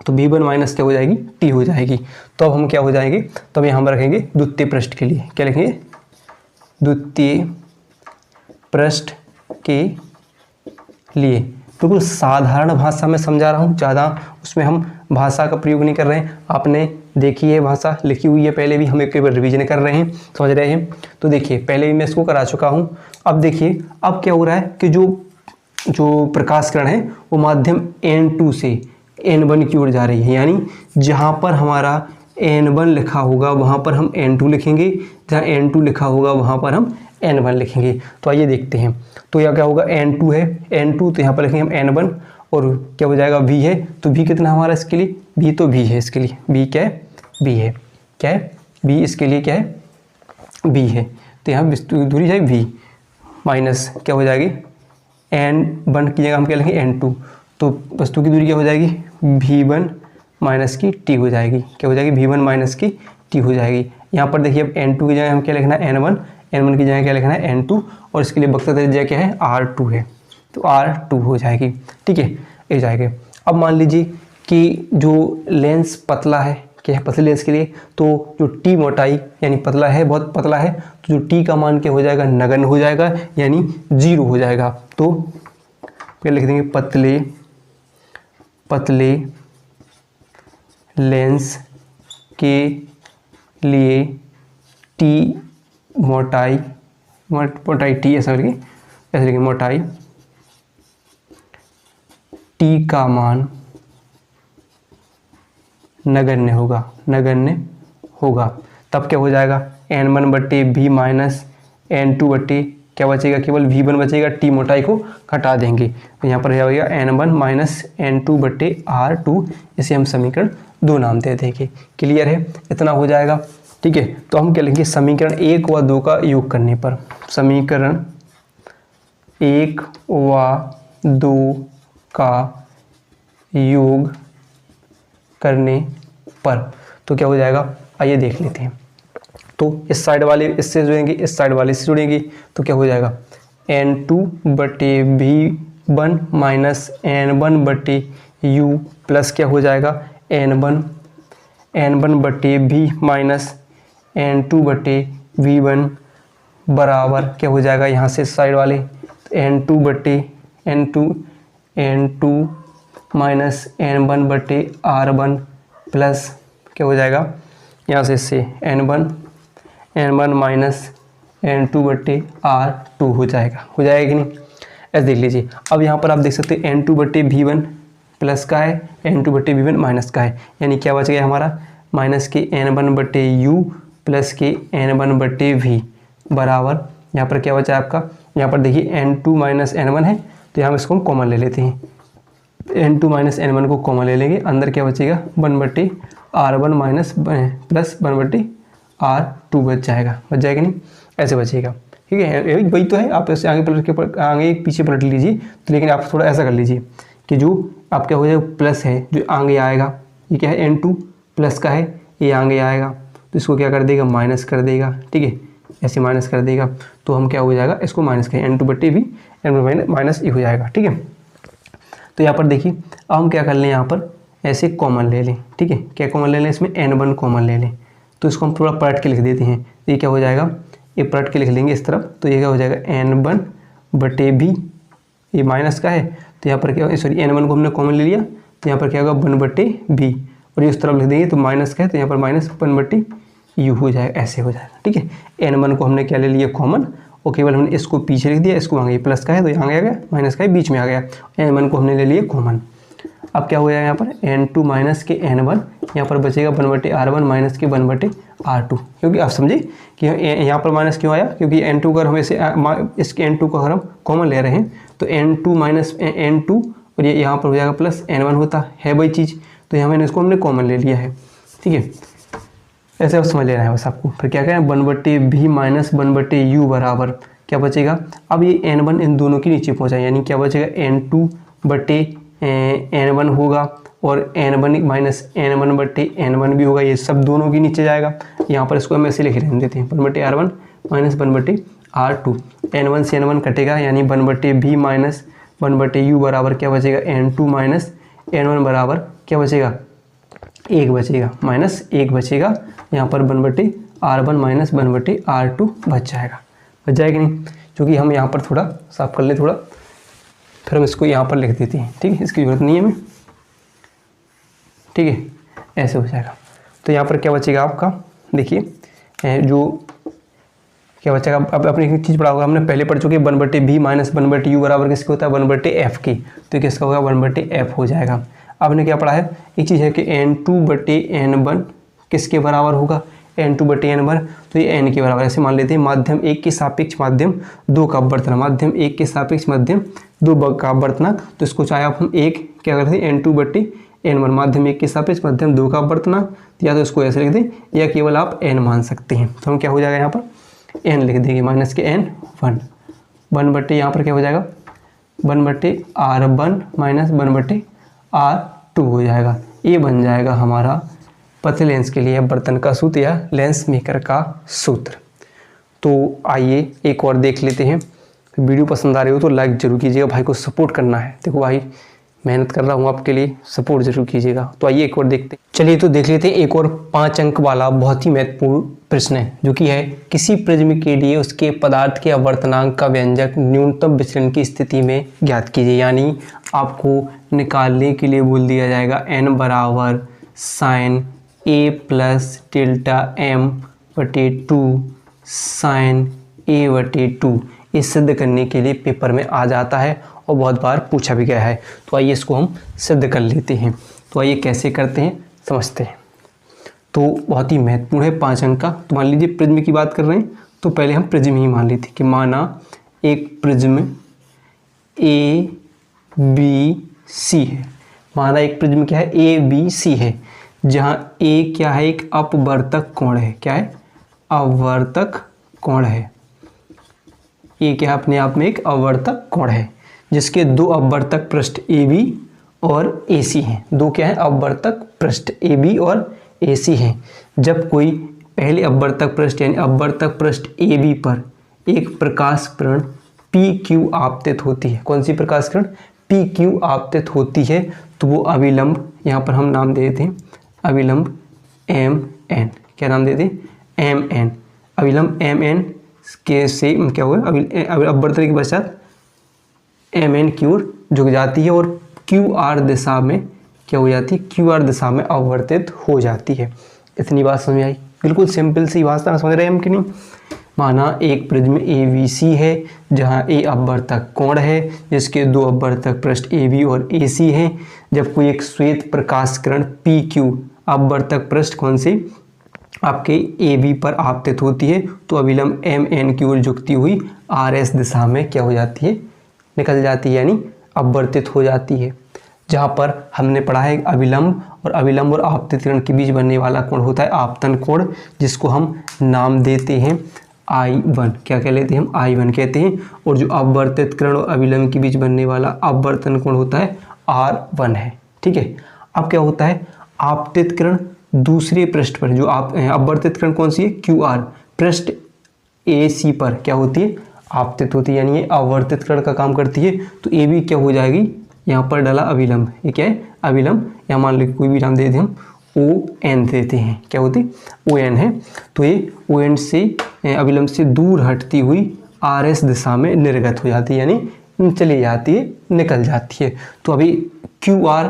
A: तो V1 माइनस क्या हो जाएगी, T हो जाएगी। तो अब हम क्या हो जाएंगे, तो अब यहाँ हम रखेंगे द्वितीय पृष्ठ के लिए, क्या लिखेंगे, द्वितीय पृष्ठ के लिए। बिल्कुल साधारण भाषा में समझा रहा हूँ, ज़्यादा उसमें हम भाषा का प्रयोग नहीं कर रहे हैं। आपने देखी है भाषा, लिखी हुई है पहले भी, हम एक बार रिवीजन कर रहे हैं, समझ रहे हैं। तो देखिए पहले भी मैं इसको करा चुका हूँ। अब देखिए अब क्या हो रहा है कि जो प्रकाश किरण है वो माध्यम N2 से N1 की ओर जा रही है, यानी जहाँ पर हमारा N1 लिखा होगा वहाँ पर हम N2 लिखेंगे, जहाँ N2 लिखा होगा वहाँ पर हम N1 लिखेंगे। तो आइए देखते हैं। तो यहाँ क्या होगा, N2 है, N2 तो यहाँ पर लिखेंगे हम N1, और क्या हो जाएगा V है, तो V कितना हमारा इसके लिए, V तो V है इसके लिए, V क्या है, V है, क्या है, V इसके लिए क्या है, V है। तो यहाँ दूरी है V माइनस क्या हो जाएगी, N1 की जगह हम क्या लिखेंगे N2, तो वस्तु की दूरी क्या हो जाएगी, V1 माइनस की T हो जाएगी, क्या हो जाएगी, V1 माइनस की T हो जाएगी। यहाँ पर देखिए अब N2 की जगह हम क्या लिखना है, N1 की जगह क्या लिखना है N2, और इसके लिए वक्रता त्रिज्या क्या है, R2 है, तो R2 हो जाएगी, ठीक है, ये जाएगा। अब मान लीजिए कि जो लेंस पतला है, क्या है, पतले लेंस के लिए तो जो T मोटाई यानी पतला है, बहुत पतला है, तो जो T का मान क्या हो जाएगा, नगण्य हो जाएगा, यानी 0 हो जाएगा। तो क्या लिख देंगे, पतले लेंस के लिए T मोटाई T ऐसा लिखेंगे मोटाई T का मान नगण्य होगा। तब क्या हो जाएगा, N1 बटे V माइनस N2 बटे क्या बचेगा, केवल V1 बचेगा, T मोटाई को घटा देंगे, तो यहाँ पर क्या होगा N1 माइनस N2 बटे R2, इसे हम समीकरण 2 नाम दे देंगे। क्लियर है, इतना हो जाएगा, ठीक है। तो हम क्या लिखेंगे, समीकरण 1 व 2 का योग करने पर, समीकरण 1 व 2 का योग करने पर तो क्या हो जाएगा, आइए देख लेते हैं। तो इस साइड वाले इससे जुड़ेंगे, इस साइड वाले से जुड़ेंगे, तो क्या हो जाएगा N2/V1 माइनस N1/U प्लस क्या हो जाएगा N1/V माइनस N2/V1 बराबर क्या हो जाएगा, यहाँ से साइड वाले N2 माइनस N1/R1 प्लस क्या हो जाएगा, यहाँ से इससे N1 माइनस N2/R2 हो जाएगा कि नहीं। ऐसे देख लीजिए। अब यहाँ पर आप देख सकते हैं N2/V1 प्लस का है, N2/V1 माइनस का है, यानी क्या बच गया हमारा माइनस के N1/U प्लस के N1/V बराबर यहाँ पर क्या बचा है आपका, यहाँ पर देखिए N2 माइनस N1 है, तो यहाँ इसको हम कॉमन ले लेते हैं। N2 माइनस N1 को कॉमन ले लेंगे, अंदर क्या बचेगा 1/R1 माइनस प्लस 1/R2 बच जाएगा नहीं, ऐसे बचेगा। ठीक है, वही तो है। आप ऐसे आगे पलट के आगे पीछे पलट लीजिए, तो लेकिन आप थोड़ा ऐसा कर लीजिए कि जो आप क्या हो जाएगा प्लस है जो आगे आएगा, ये क्या है N2 प्लस का है, ये आगे आएगा तो इसको क्या कर देगा माइनस कर देगा। ठीक है, ऐसे माइनस कर देगा तो हम क्या हो जाएगा इसको माइनस करें N2/V N1 माइनस ये हो जाएगा। ठीक है, तो यहाँ पर देखिए अब हम क्या कर लें, यहाँ पर ऐसे कॉमन ले लें। ठीक है, क्या कॉमन ले लें, इसमें N1 कॉमन ले लें, तो इसको हम थोड़ा पलट के लिख देते हैं। ये क्या हो जाएगा, ये पलट के लिख लेंगे इस तरफ, तो ये क्या हो जाएगा N1/V, ये माइनस का है तो यहाँ पर क्या सॉरी N1 को हमने कॉमन ले लिया, तो यहाँ पर क्या होगा 1/V, और ये उस तरफ लिख देंगे तो माइनस का है तो यहाँ पर माइनस 1/U हो जाएगा, ऐसे हो जाएगा। ठीक है, N1 को हमने क्या ले लिया कॉमन, और केवल हमने इसको पीछे लिख दिया, इसको आगे प्लस का है तो यहाँ आ गया, माइनस का है बीच में आ गया, N1 को हमने ले लिया कॉमन। अब क्या हो जाएगा यहाँ पर N2 माइनस के N1, यहाँ पर बचेगा 1/R1 माइनस के 1/R2, क्योंकि आप समझे कि यहाँ पर माइनस क्यों आया, क्योंकि N2 का हम ऐसे इसके N2 को अगर हम कॉमन ले रहे हैं तो N2 माइनस N2 और ये यहाँ पर हो जाएगा प्लस N1 होता है वही चीज़, तो यहाँ मैंने इसको हमने कॉमन ले लिया है। ठीक है, ऐसे आप समझ लेना है बस आपको। फिर क्या करें 1/V माइनस 1/U बराबर क्या बचेगा, अब ये N1 इन दोनों के नीचे पहुँचा, यानी क्या बचेगा N2/N1 होगा और N1 माइनस N1/N1 भी होगा, ये सब दोनों के नीचे जाएगा। यहाँ पर इसको हम ऐसे लिख देते हैं 1/R1 माइनस 1/R2, N1 से N1 कटेगा, यानी 1/V माइनस 1/U बराबर क्या बचेगा N2 माइनस N1 बराबर क्या बचेगा 1 बचेगा, माइनस 1 बचेगा, यहाँ पर 1/R1 माइनस 1/R2 बच जाएगा कि नहीं। क्योंकि हम यहाँ पर थोड़ा साफ कर लें थोड़ा, फिर हम इसको यहाँ पर लिख देते हैं। ठीक है, इसकी जरूरत नहीं है हमें। ठीक है, ऐसे हो जाएगा। तो यहाँ पर क्या बचेगा आपका, देखिए जो क्या बचेगा, अब अपने एक चीज़ पढ़ा होगा हमने पहले पढ़ चुके 1/V माइनस 1/U बराबर किसके होता है 1/F की, तो किसका होगा 1/F हो जाएगा। अब ने क्या पढ़ा है, एक चीज़ है कि N2/N1 किसके बराबर होगा N2/N1, तो ये N के बराबर, ऐसे मान लेते हैं माध्यम 1 के सापेक्ष माध्यम 2 का अपवर्तनांक, माध्यम 1 के सापेक्ष माध्यम 2 का अपवर्तनांक, तो इसको चाहे आप हम एक क्या करते हैं N2/N1 माध्यम 1 के सापेक्ष माध्यम 2 का अपवर्तनांक, या तो इसको ऐसे लिख दें या केवल आप N मान सकते हैं। तो हम क्या हो जाएगा यहाँ पर N लिख देंगे माइनस के N1 1/, यहाँ पर क्या हो जाएगा 1/R1 माइनस 1/R2 हो जाएगा। ये बन जाएगा हमारा पतले लेंस के लिए बर्तन का सूत्र या लेंस मेकर का सूत्र। तो आइए एक और देख लेते हैं। वीडियो पसंद आ रही हो तो लाइक जरूर कीजिएगा, भाई को सपोर्ट करना है। देखो भाई मेहनत कर रहा हूँ आपके लिए, सपोर्ट जरूर कीजिएगा। तो आइए एक और देखते हैं। चलिए तो देख लेते हैं एक और 5 अंक वाला बहुत ही महत्वपूर्ण प्रश्न है, जो कि है किसी प्रिज्म के लिए उसके पदार्थ के अपवर्तनांक का व्यंजक न्यूनतम विचलन की स्थिति में ज्ञात कीजिए। यानी आपको निकालने के लिए बोल दिया जाएगा n बराबर sine a plus delta m/2 sine a/2। ये सिद्ध करने के लिए पेपर में आ जाता है और बहुत बार पूछा भी गया है। तो आइए इसको हम सिद्ध कर लेते हैं। तो आइए कैसे करते हैं समझते हैं। तो बहुत ही महत्वपूर्ण है 5 अंक का। तो मान लीजिए प्रिज्म की बात कर रहे हैं, तो पहले हम प्रिज्म ही मान लेते कि माना एक प्रिज्म ABC है। माना एक प्रिज्म क्या है ABC है, जहाँ A क्या है एक अपवर्तक कोण है। क्या है अपवर्तक कोण है। ये क्या है अपने आप में एक अपवर्तक कोण है, जिसके 2 अपवर्तक पृष्ठ AB और AC हैं। 2 क्या है अपवर्तक पृष्ठ AB और AC हैं। जब कोई पहले अपवर्तक पृष्ठ यानी अपवर्तक पृष्ठ ए बी पर एक प्रकाश किरण पी क्यू आपतित होती है। कौन सी प्रकाश किरण? पी क्यू आपतित होती है, तो वो अभिलंब, यहाँ पर हम नाम दे देते हैं अभिलंब एम एन। क्या नाम देते हैं? M N. अभिलंब एम एन के से क्या होगा? अपवर्तन के पश्चात एम एन की ओर झुक जाती है और क्यू आर दिशा में क्या हो जाती है? क्यू आर दिशा में अपवर्तित हो जाती है। इतनी बात समझ आई? बिल्कुल सिंपल सी बात है, समझ रहे हैं हम कि नहीं? माना एक प्रिज्म ABC है जहाँ ए अपवर्तक कोण है जिसके दो अपवर्तक पृष्ठ AB और AC हैं। जब कोई एक श्वेत प्रकाश किरण PQ अपवर्तक पृष्ठ कौन से? आपके AB पर आपतित होती है, तो अभिलंब MN की ओर झुकती हुई RS दिशा में क्या हो जाती है? निकल जाती है, यानी अपवर्तित हो जाती है। जहाँ पर हमने पढ़ा है अभिलंब और आपतित किरण के बीच बनने वाला कोण होता है आपतन कोण, जिसको हम नाम देते हैं I1। क्या कह लेते हैं हम? I1 कहते हैं। और जो अपवर्तित किरण और अभिलंब के बीच बनने वाला अपवर्तन कोण होता है R1 है। ठीक है। अब क्या होता है? आपतित किरण दूसरे पृष्ठ पर, जो अपवर्तित किरण कौन सी है? QR पृष्ठ AC पर क्या होती है? आपतित होती है, यानी ये अपवर्तित किरण का काम करती है। तो AB क्या हो जाएगी? यहाँ पर डाला अभिलंब, ये क्या है? अभिलंब। या मान लो कोई भी नाम दे दें हम, ON देते हैं। क्या होती है? ON है। तो ये ON से अभिलंब से दूर हटती हुई RS दिशा में निर्गत हो जाती है, यानी चली जाती है, निकल जाती है। तो अभी QR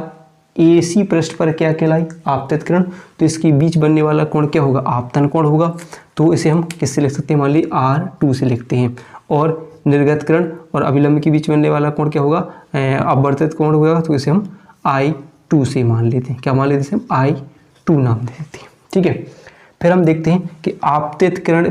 A: AC पृष्ठ पर क्या कहलाई? आपतित किरण। तो इसके बीच बनने वाला कोण क्या होगा? आपतन कोण होगा। तो इसे हम किससे लिख सकते हैं? मान लीजिए R2 से लिखते हैं। और निर्गत किरण और अभिलंब के बीच बनने वाला कोण क्या होगा? अपवर्तित कोण होगा, तो इसे हम I2 से मान लेते हैं। क्या मान लेते हैं? हम I2 नाम दे देते हैं। ठीक है। फिर हम देखते हैं कि आपतित किरण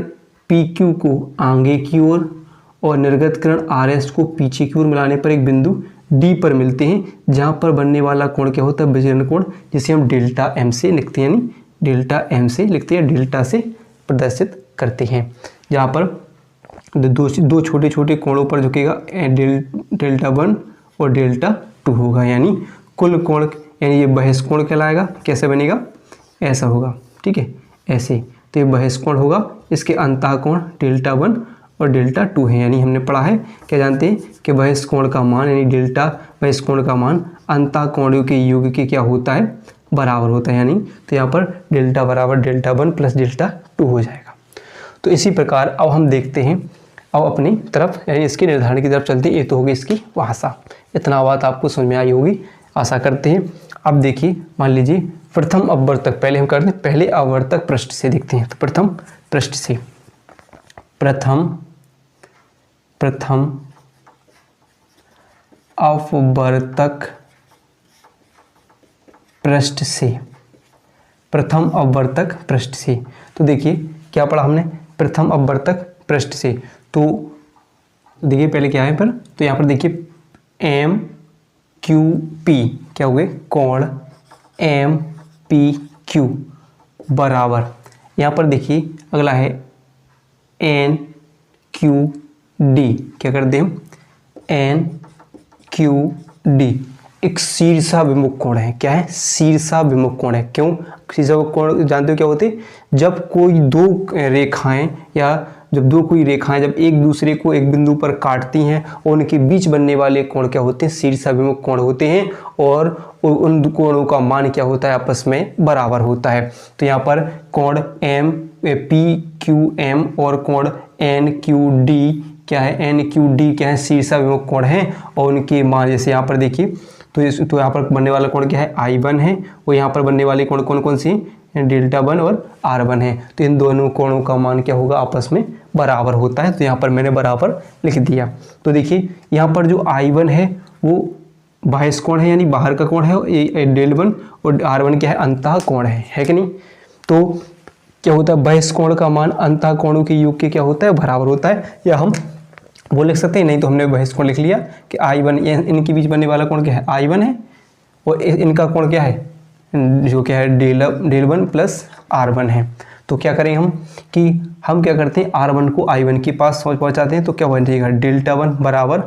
A: PQ को आगे की ओर और निर्गत किरण RS को पीछे की ओर मिलाने पर एक बिंदु D पर मिलते हैं, जहाँ पर बनने वाला कोण क्या होता है? विचलन कोण, जिसे हम डेल्टा M से लिखते हैं, यानी डेल्टा M से लिखते हैं, डेल्टा से प्रदर्शित करते हैं। जहाँ पर दो छोटे छोटे कोणों पर झुकेगा डेल्टा 1 और डेल्टा 2 होगा, यानी कुल कोण, यानी ये बहिष्कोण कहलाएगा। कैसे बनेगा? ऐसा होगा। ठीक है, ऐसे। तो ये बहिष्कोण होगा। इसके अंतः कोण डेल्टा 1 और डेल्टा 2 है। यानी हमने पढ़ा है, क्या जानते हैं कि बहिष्कोण का मान, यानी डेल्टा बहिष्कोण का मान अंतः कोणों के योग के क्या होता है? बराबर होता है। यानी तो यहाँ पर डेल्टा बराबर डेल्टा 1 प्लस डेल्टा 2 हो जाएगा। तो इसी प्रकार अब हम देखते हैं, अब अपनी तरफ यानी इसके निर्धारण की तरफ चलते हैं। ये तो होगी इसकी भाषा। इतना बात आपको समझ में आई होगी, आशा करते हैं। अब देखिए, मान लीजिए प्रथम अपवर्तक, पहले हम करते हैं, पहले अपवर्तक पृष्ठ से देखते हैं। तो प्रथम पृष्ठ से, प्रथम अपवर्तक पृष्ठ से, प्रथम अपवर्तक पृष्ठ से। तो देखिए क्या पढ़ा हमने? प्रथम अपवर्तक पृष्ठ से। तो देखिए पहले क्या है पर, तो यहाँ पर देखिए MQP क्या हो गए? कोण MPQ बराबर, यहाँ पर देखिए अगला है NQD। क्या कर दें हम? NQD एक शीर्षाभिमुख कोण है। क्या है? शीर्षाभिमुख कोण है। क्यों शीर्षाभिमुख कोण जानते हो क्या होते हैं? जब कोई दो रेखाएं या कोई रेखाएं जब एक दूसरे को एक बिंदु पर काटती हैं और उनके बीच बनने वाले कोण क्या होते हैं? शीर्षाभिमुख कोण होते हैं। और उन कोणों का मान क्या होता है? आपस में बराबर होता है। तो यहाँ पर कोण MPQM और कोण NQD क्या है? NQD क्या है? शीर्षाभिमुख कोण है। और उनके मान जैसे यहाँ पर देखिए, तो यहाँ पर बनने वाला कोण क्या है? I1 है। और यहाँ पर बनने वाले कोण कौन कौन सी? डेल्टा 1 और R1 है। तो इन दोनों कोणों का मान क्या होगा? आपस में बराबर होता है। तो यहाँ पर मैंने बराबर लिख दिया। तो देखिए यहाँ पर जो I1 है वो बहिष्कोण है, यानी बाहर का कोण है डेल 1, और R1 क्या है? अंतः कोण है कि नहीं? तो क्या होता है? बहिष्कोण का मान अंतः कोणों के योग के क्या होता है? बराबर होता है। या हम वो लिख सकते हैं, नहीं तो हमने बहिष्कोण लिख लिया कि I1, इनके बीच बनने वाला कोण क्या है? I1 है। और इनका कोण क्या है? जो क्या है? डेल 1 प्लस R1 है। तो क्या करें हम कि हम क्या करते हैं? R1 को I1 के पास पहुंचाते हैं। तो क्या बन जाएगा? डेल्टा 1 बराबर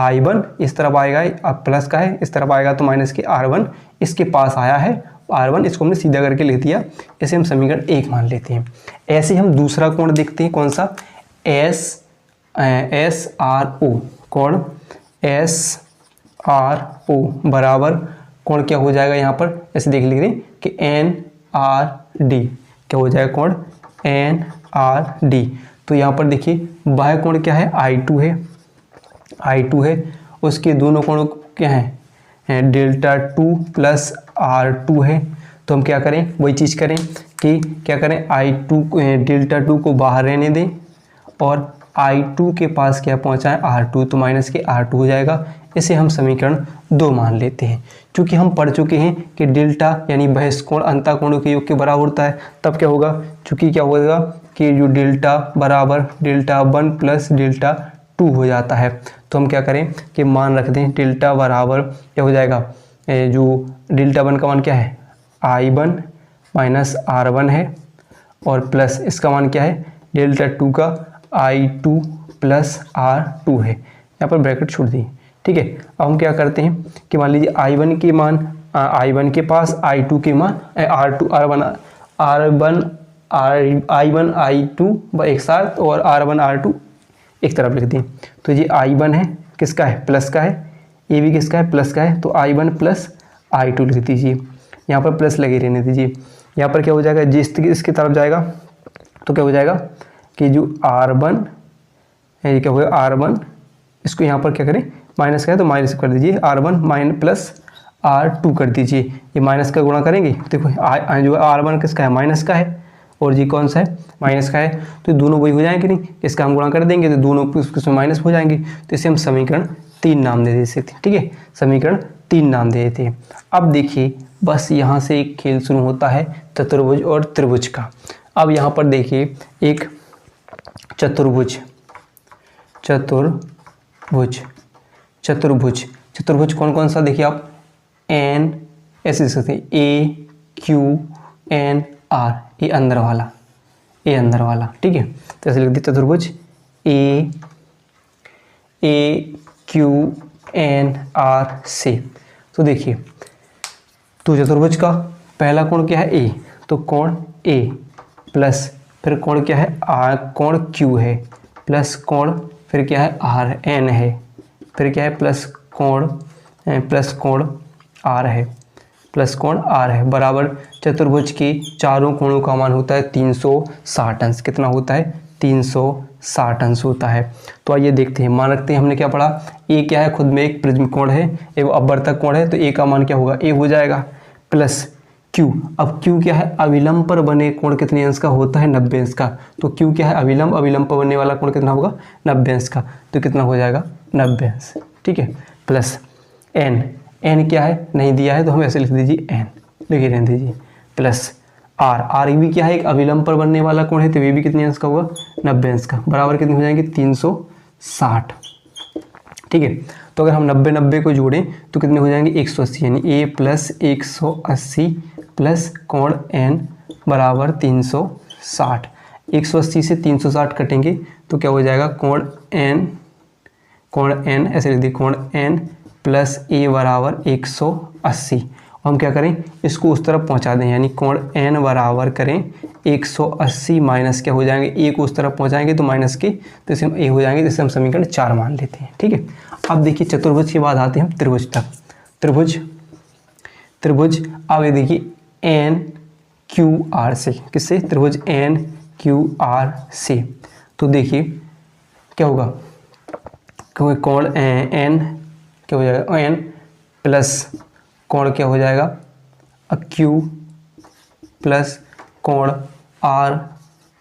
A: I1, इस तरफ आएगा अब प्लस का है, इस तरफ आएगा तो माइनस के R1 इसके पास आया है R1, इसको हमने सीधा करके लिख दिया, इसे हम समीकरण 1 मान लेते हैं। ऐसे हम दूसरा कोण देखते हैं, कौन सा, SRO, कोण SRO बराबर कोण क्या हो जाएगा यहाँ पर, ऐसे देख लिख रहे हैं कि NRD, क्या हो जाएगा कोण NRD। तो यहाँ पर देखिए बाह्य कोण क्या है, I2 है, I2 है, उसके दोनों कोणों क्या है, δ2 प्लस R2 है। तो हम क्या करें, वही चीज़ करें कि क्या करें, I2 δ2 को बाहर रहने दें और I2 के पास क्या पहुँचाएं, R2, तो माइनस के R2 हो जाएगा। इसे हम समीकरण 2 मान लेते हैं। क्योंकि हम पढ़ चुके हैं कि डेल्टा यानी बहिष्कोण अंतःकोणों के योग के बराबर होता है, तब क्या होगा, चूँकि क्या होगा कि जो डेल्टा बराबर δ1 प्लस δ2 हो जाता है। तो हम क्या करें कि मान रख दें, डेल्टा बराबर क्या हो जाएगा, जो δ1 का मान क्या है, I1 माइनस R1 है, और प्लस इसका मान क्या है, δ2 का I2 प्लस R2 है। यहाँ पर ब्रैकेट छोड़ दी, ठीक है। अब हम क्या करते हैं कि मान लीजिए I1 के मान, I1 के पास I2 के मान I1 I2 एक साथ और R1 R2 एक तरफ लिख दें। तो ये I1 है, किसका है, प्लस का है, ये भी किसका है, प्लस का है, तो I1 प्लस I2 लिख दीजिए। यहाँ पर प्लस लगे रहने दीजिए। यहाँ पर क्या हो जाएगा, जिस इसकी तरफ जाएगा तो क्या हो जाएगा कि जो R1 है, ये क्या होगा R1, इसको यहाँ पर क्या करें, माइनस का है तो माइनस कर दीजिए, R1 माइनस प्लस R2 कर दीजिए। ये माइनस का गुणा करेंगे, देखो जो R1 किसका है, माइनस का है, और जी कौन सा है, माइनस का है, तो दोनों वही हो जाएंगे नहीं, इसका हम गुणा कर देंगे तो दोनों उसमें माइनस हो जाएंगे। तो इसे हम समीकरण 3 नाम दे सकते हैं, ठीक है, समीकरण 3 नाम दे देते हैं। अब देखिए बस यहाँ से एक खेल शुरू होता है चतुर्भुज और त्रिभुज का। अब यहाँ पर देखिए एक चतुर्भुज कौन कौन सा, देखिए आप N ऐसे लिख सकते हैं, AQNR, ये अंदर वाला, ठीक है। तो ऐसे लिख दिया चतुर्भुज AQNR से। तो देखिए, तो चतुर्भुज का पहला कोण क्या है, A, तो कोण A प्लस फिर कोण क्या है, कोण Q है, प्लस कोण फिर क्या है, RN है, फिर क्या है, प्लस कोण R है, बराबर चतुर्भुज के चारों कोणों का मान होता है 360 अंश। कितना होता है, 360 अंश होता है। तो आइए देखते हैं, मान रखते हैं हमने क्या पढ़ा, ए क्या है, खुद में एक प्रिज्म कोण है, एक अपवर्तक कोण है, तो ए का मान क्या होगा, ए हो जाएगा, प्लस क्यू। अब क्यू क्या है, अविलंब पर बने कोण कितने अंश का होता है, 90 अंश का। तो क्यू क्या है, अविलंब पर बनने वाला कोण कितना होगा, 90 अंश का। तो कितना हो जाएगा, 90 अंश, ठीक है, प्लस एन क्या है, नहीं दिया है तो हम ऐसे लिख दीजिए, एन लिखे रहने दीजिए, प्लस आर भी क्या है, एक अविलंब पर बनने वाला कोण है, तो ये भी कितने अंश का होगा, 90 अंश का, बराबर कितने हो जाएंगे, 360, ठीक है। तो अगर हम 90 को जोड़ें तो कितने हो जाएंगे, 180, यानी ए प्लस 180 प्लस कोण एन बराबर 360। 180 से 360 कटेंगे तो क्या हो जाएगा, कोण एन ऐसे लिख दिए, कोण एन प्लस ए बराबर 180। हम क्या करें, इसको उस तरफ पहुंचा दें, यानी कोण एन बराबर करें 180 माइनस क्या हो जाएंगे, ए को उस तरफ पहुंचाएंगे तो माइनस के, तो इसे हम ए हो जाएंगे, जिससे हम समीकरण 4 मान लेते हैं, ठीक है। अब देखिए चतुर्भुज के बाद आते हैं हम त्रिभुज तक। त्रिभुज अब ये देखिए एन क्यू आर से, किससे, त्रिभुज एन क्यू आर से। तो देखिए क्या होगा, कोण एन क्या हो जाएगा, एन प्लस कोण क्या हो जाएगा, क्यू प्लस कोण आर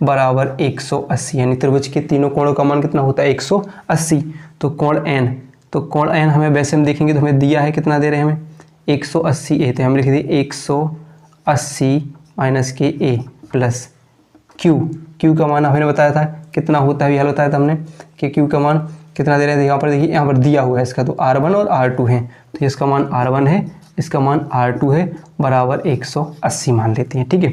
A: बराबर 180, यानी त्रिभुज के तीनों कोणों का मान कितना होता है, 180। तो कोण एन हमें वैसे हम देखेंगे तो हमें दिया है, कितना दे रहे हैं हमें, 180 ए, तो हम लिख दिए 180 माइनस के ए प्लस क्यू का मान हमने बताया था कितना होता है, हल बताया था हमने कि क्यू का मान कितना दे रहे हैं। यहाँ पर देखिए, यहाँ पर दिया हुआ है इसका, तो R1 और R2 है, तो इसका मान R1 है, इसका मान R2 है, बराबर 180 मान लेते हैं, ठीक है।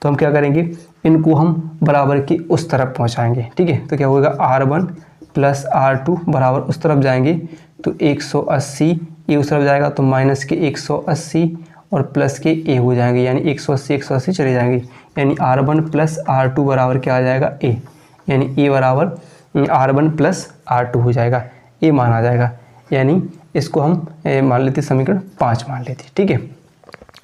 A: तो हम क्या करेंगे, इनको हम बराबर की उस तरफ पहुँचाएंगे, ठीक है। तो क्या होगा, R1 प्लस R2 बराबर उस तरफ जाएंगे तो 180, ये उस तरफ जाएगा तो माइनस के 180 और प्लस के ए हो जाएंगे, यानी 180 चले जाएंगे, यानी R1 प्लस R2 बराबर क्या आ जाएगा ए, यानी ए बराबर R1 प्लस R2 हो जाएगा, ए मान आ जाएगा। यानी इसको हम मान लेते समीकरण 5 मान लेते, ठीक है,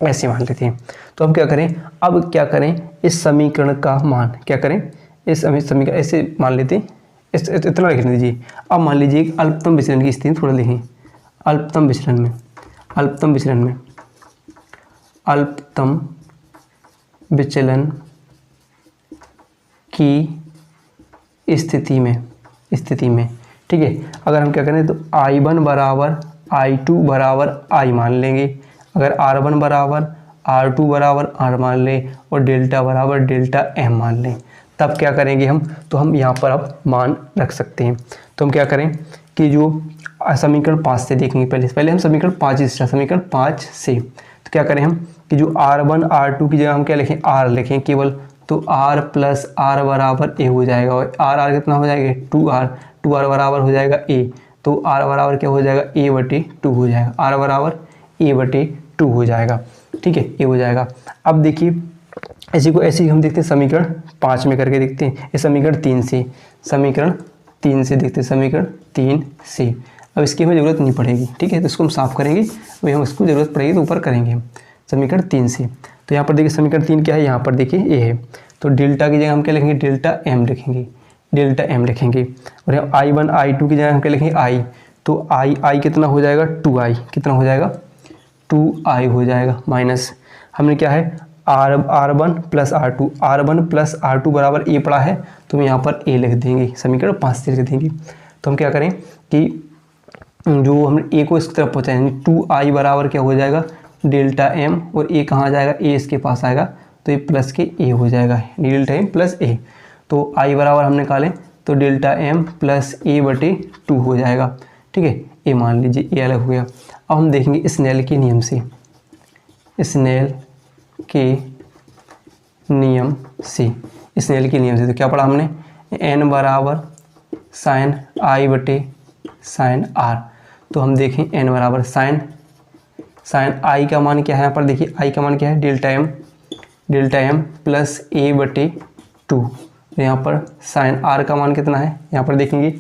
A: ऐसे मान लेते हैं। तो हम क्या करें, अब क्या करें, इस समीकरण का मान क्या करें, इस समीकरण ऐसे मान लेते हैं, इतना लिख दीजिए। अब मान लीजिए अल्पतम विचलन की स्थिति थोड़ा लिखें, अल्पतम विचलन में अल्पतम विचलन की स्थिति में ठीक है, अगर हम क्या करें तो I1 बराबर I2 बराबर I मान लेंगे, अगर R1 बराबर R2 बराबर R मान लें और डेल्टा बराबर डेल्टा M मान लें, तब क्या करेंगे हम, तो हम यहाँ पर अब मान रख सकते हैं। तो हम क्या करें कि जो समीकरण 5 से देखेंगे, पहले हम समीकरण 5 से तो क्या करें हम कि जो R1 R2 की जगह हम क्या लिखें, R लिखें केवल, तो R प्लस R बराबर ए हो जाएगा, और R कितना हो जाएगा 2R बराबर हो जाएगा ए, तो R बराबर क्या हो जाएगा A/2 हो जाएगा, R बराबर A/2 हो जाएगा, ठीक है, ए हो जाएगा। अब देखिए ऐसे ही हम देखते हैं समीकरण 5 में करके देखते हैं, इस समीकरण 3 से देखते हैं, समीकरण 3 से। अब इसकी हमें ज़रूरत नहीं पड़ेगी, ठीक है, तो इसको हम साफ़ करेंगे, वही हम इसको ज़रूरत पड़ेगी तो ऊपर करेंगे हम समीकरण 3 से। तो यहाँ पर देखिए समीकरण 3 क्या है, यहाँ पर देखिए ए है, तो डेल्टा की जगह हम क्या लिखेंगे, डेल्टा एम लिखेंगे, और यहाँ I1 I2 की जगह हम क्या लिखेंगे I, तो I कितना हो जाएगा 2I, कितना हो जाएगा 2I हो जाएगा, माइनस हमने क्या है R1 प्लस R2 बराबर ए पड़ा है, तो हम यहाँ पर ए लिख देंगे, समीकरण 5 से लिख देंगे। तो हम क्या करें कि जो हमने ए को इस तरफ पहुँचाएंगे, 2I बराबर क्या हो जाएगा डेल्टा एम, और ए कहाँ जाएगा, ए इसके पास आएगा, तो ये प्लस के ए हो जाएगा, डेल्टा एम प्लस ए, तो I बराबर हम निकालें तो डेल्टा एम प्लस A/2 हो जाएगा, ठीक है, ए मान लीजिए, ए अलग हो गया। अब हम देखेंगे स्नेल के नियम से, स्नेल के नियम से तो क्या पढ़ा हमने, n बराबर साइन I/साइन R, तो हम देखें n बराबर साइन I का मान क्या है, यहाँ पर देखिए I का मान क्या है डेल्टा एम प्लस A/2, यहाँ पर साइन R का मान कितना है, यहाँ पर देखेंगे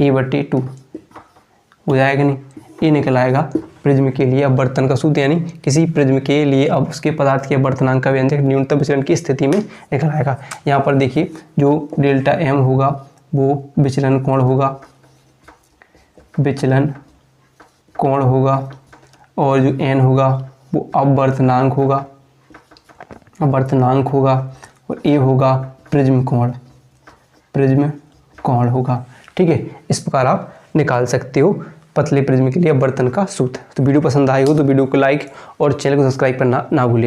A: A/2 हो जाएगा, नहीं ये निकल आएगा प्रिज्म के लिए अब बर्तन का सूत्र, यानी किसी प्रिज्म के लिए अब उसके पदार्थ के बर्तनांक का व्यंजक न्यूनतम विचलन की स्थिति में निकल आएगा। यहाँ पर देखिए जो डेल्टा एम होगा वो विचलन कोण होगा, और जो एन होगा वो अपवर्तनांक होगा, और ए होगा प्रिज्म कोण होगा, ठीक है। इस प्रकार आप निकाल सकते हो पतले प्रिज्म के लिए बर्तन का सूत्र। तो वीडियो पसंद आए हो तो वीडियो को लाइक और चैनल को सब्सक्राइब करना ना भूलिएगा।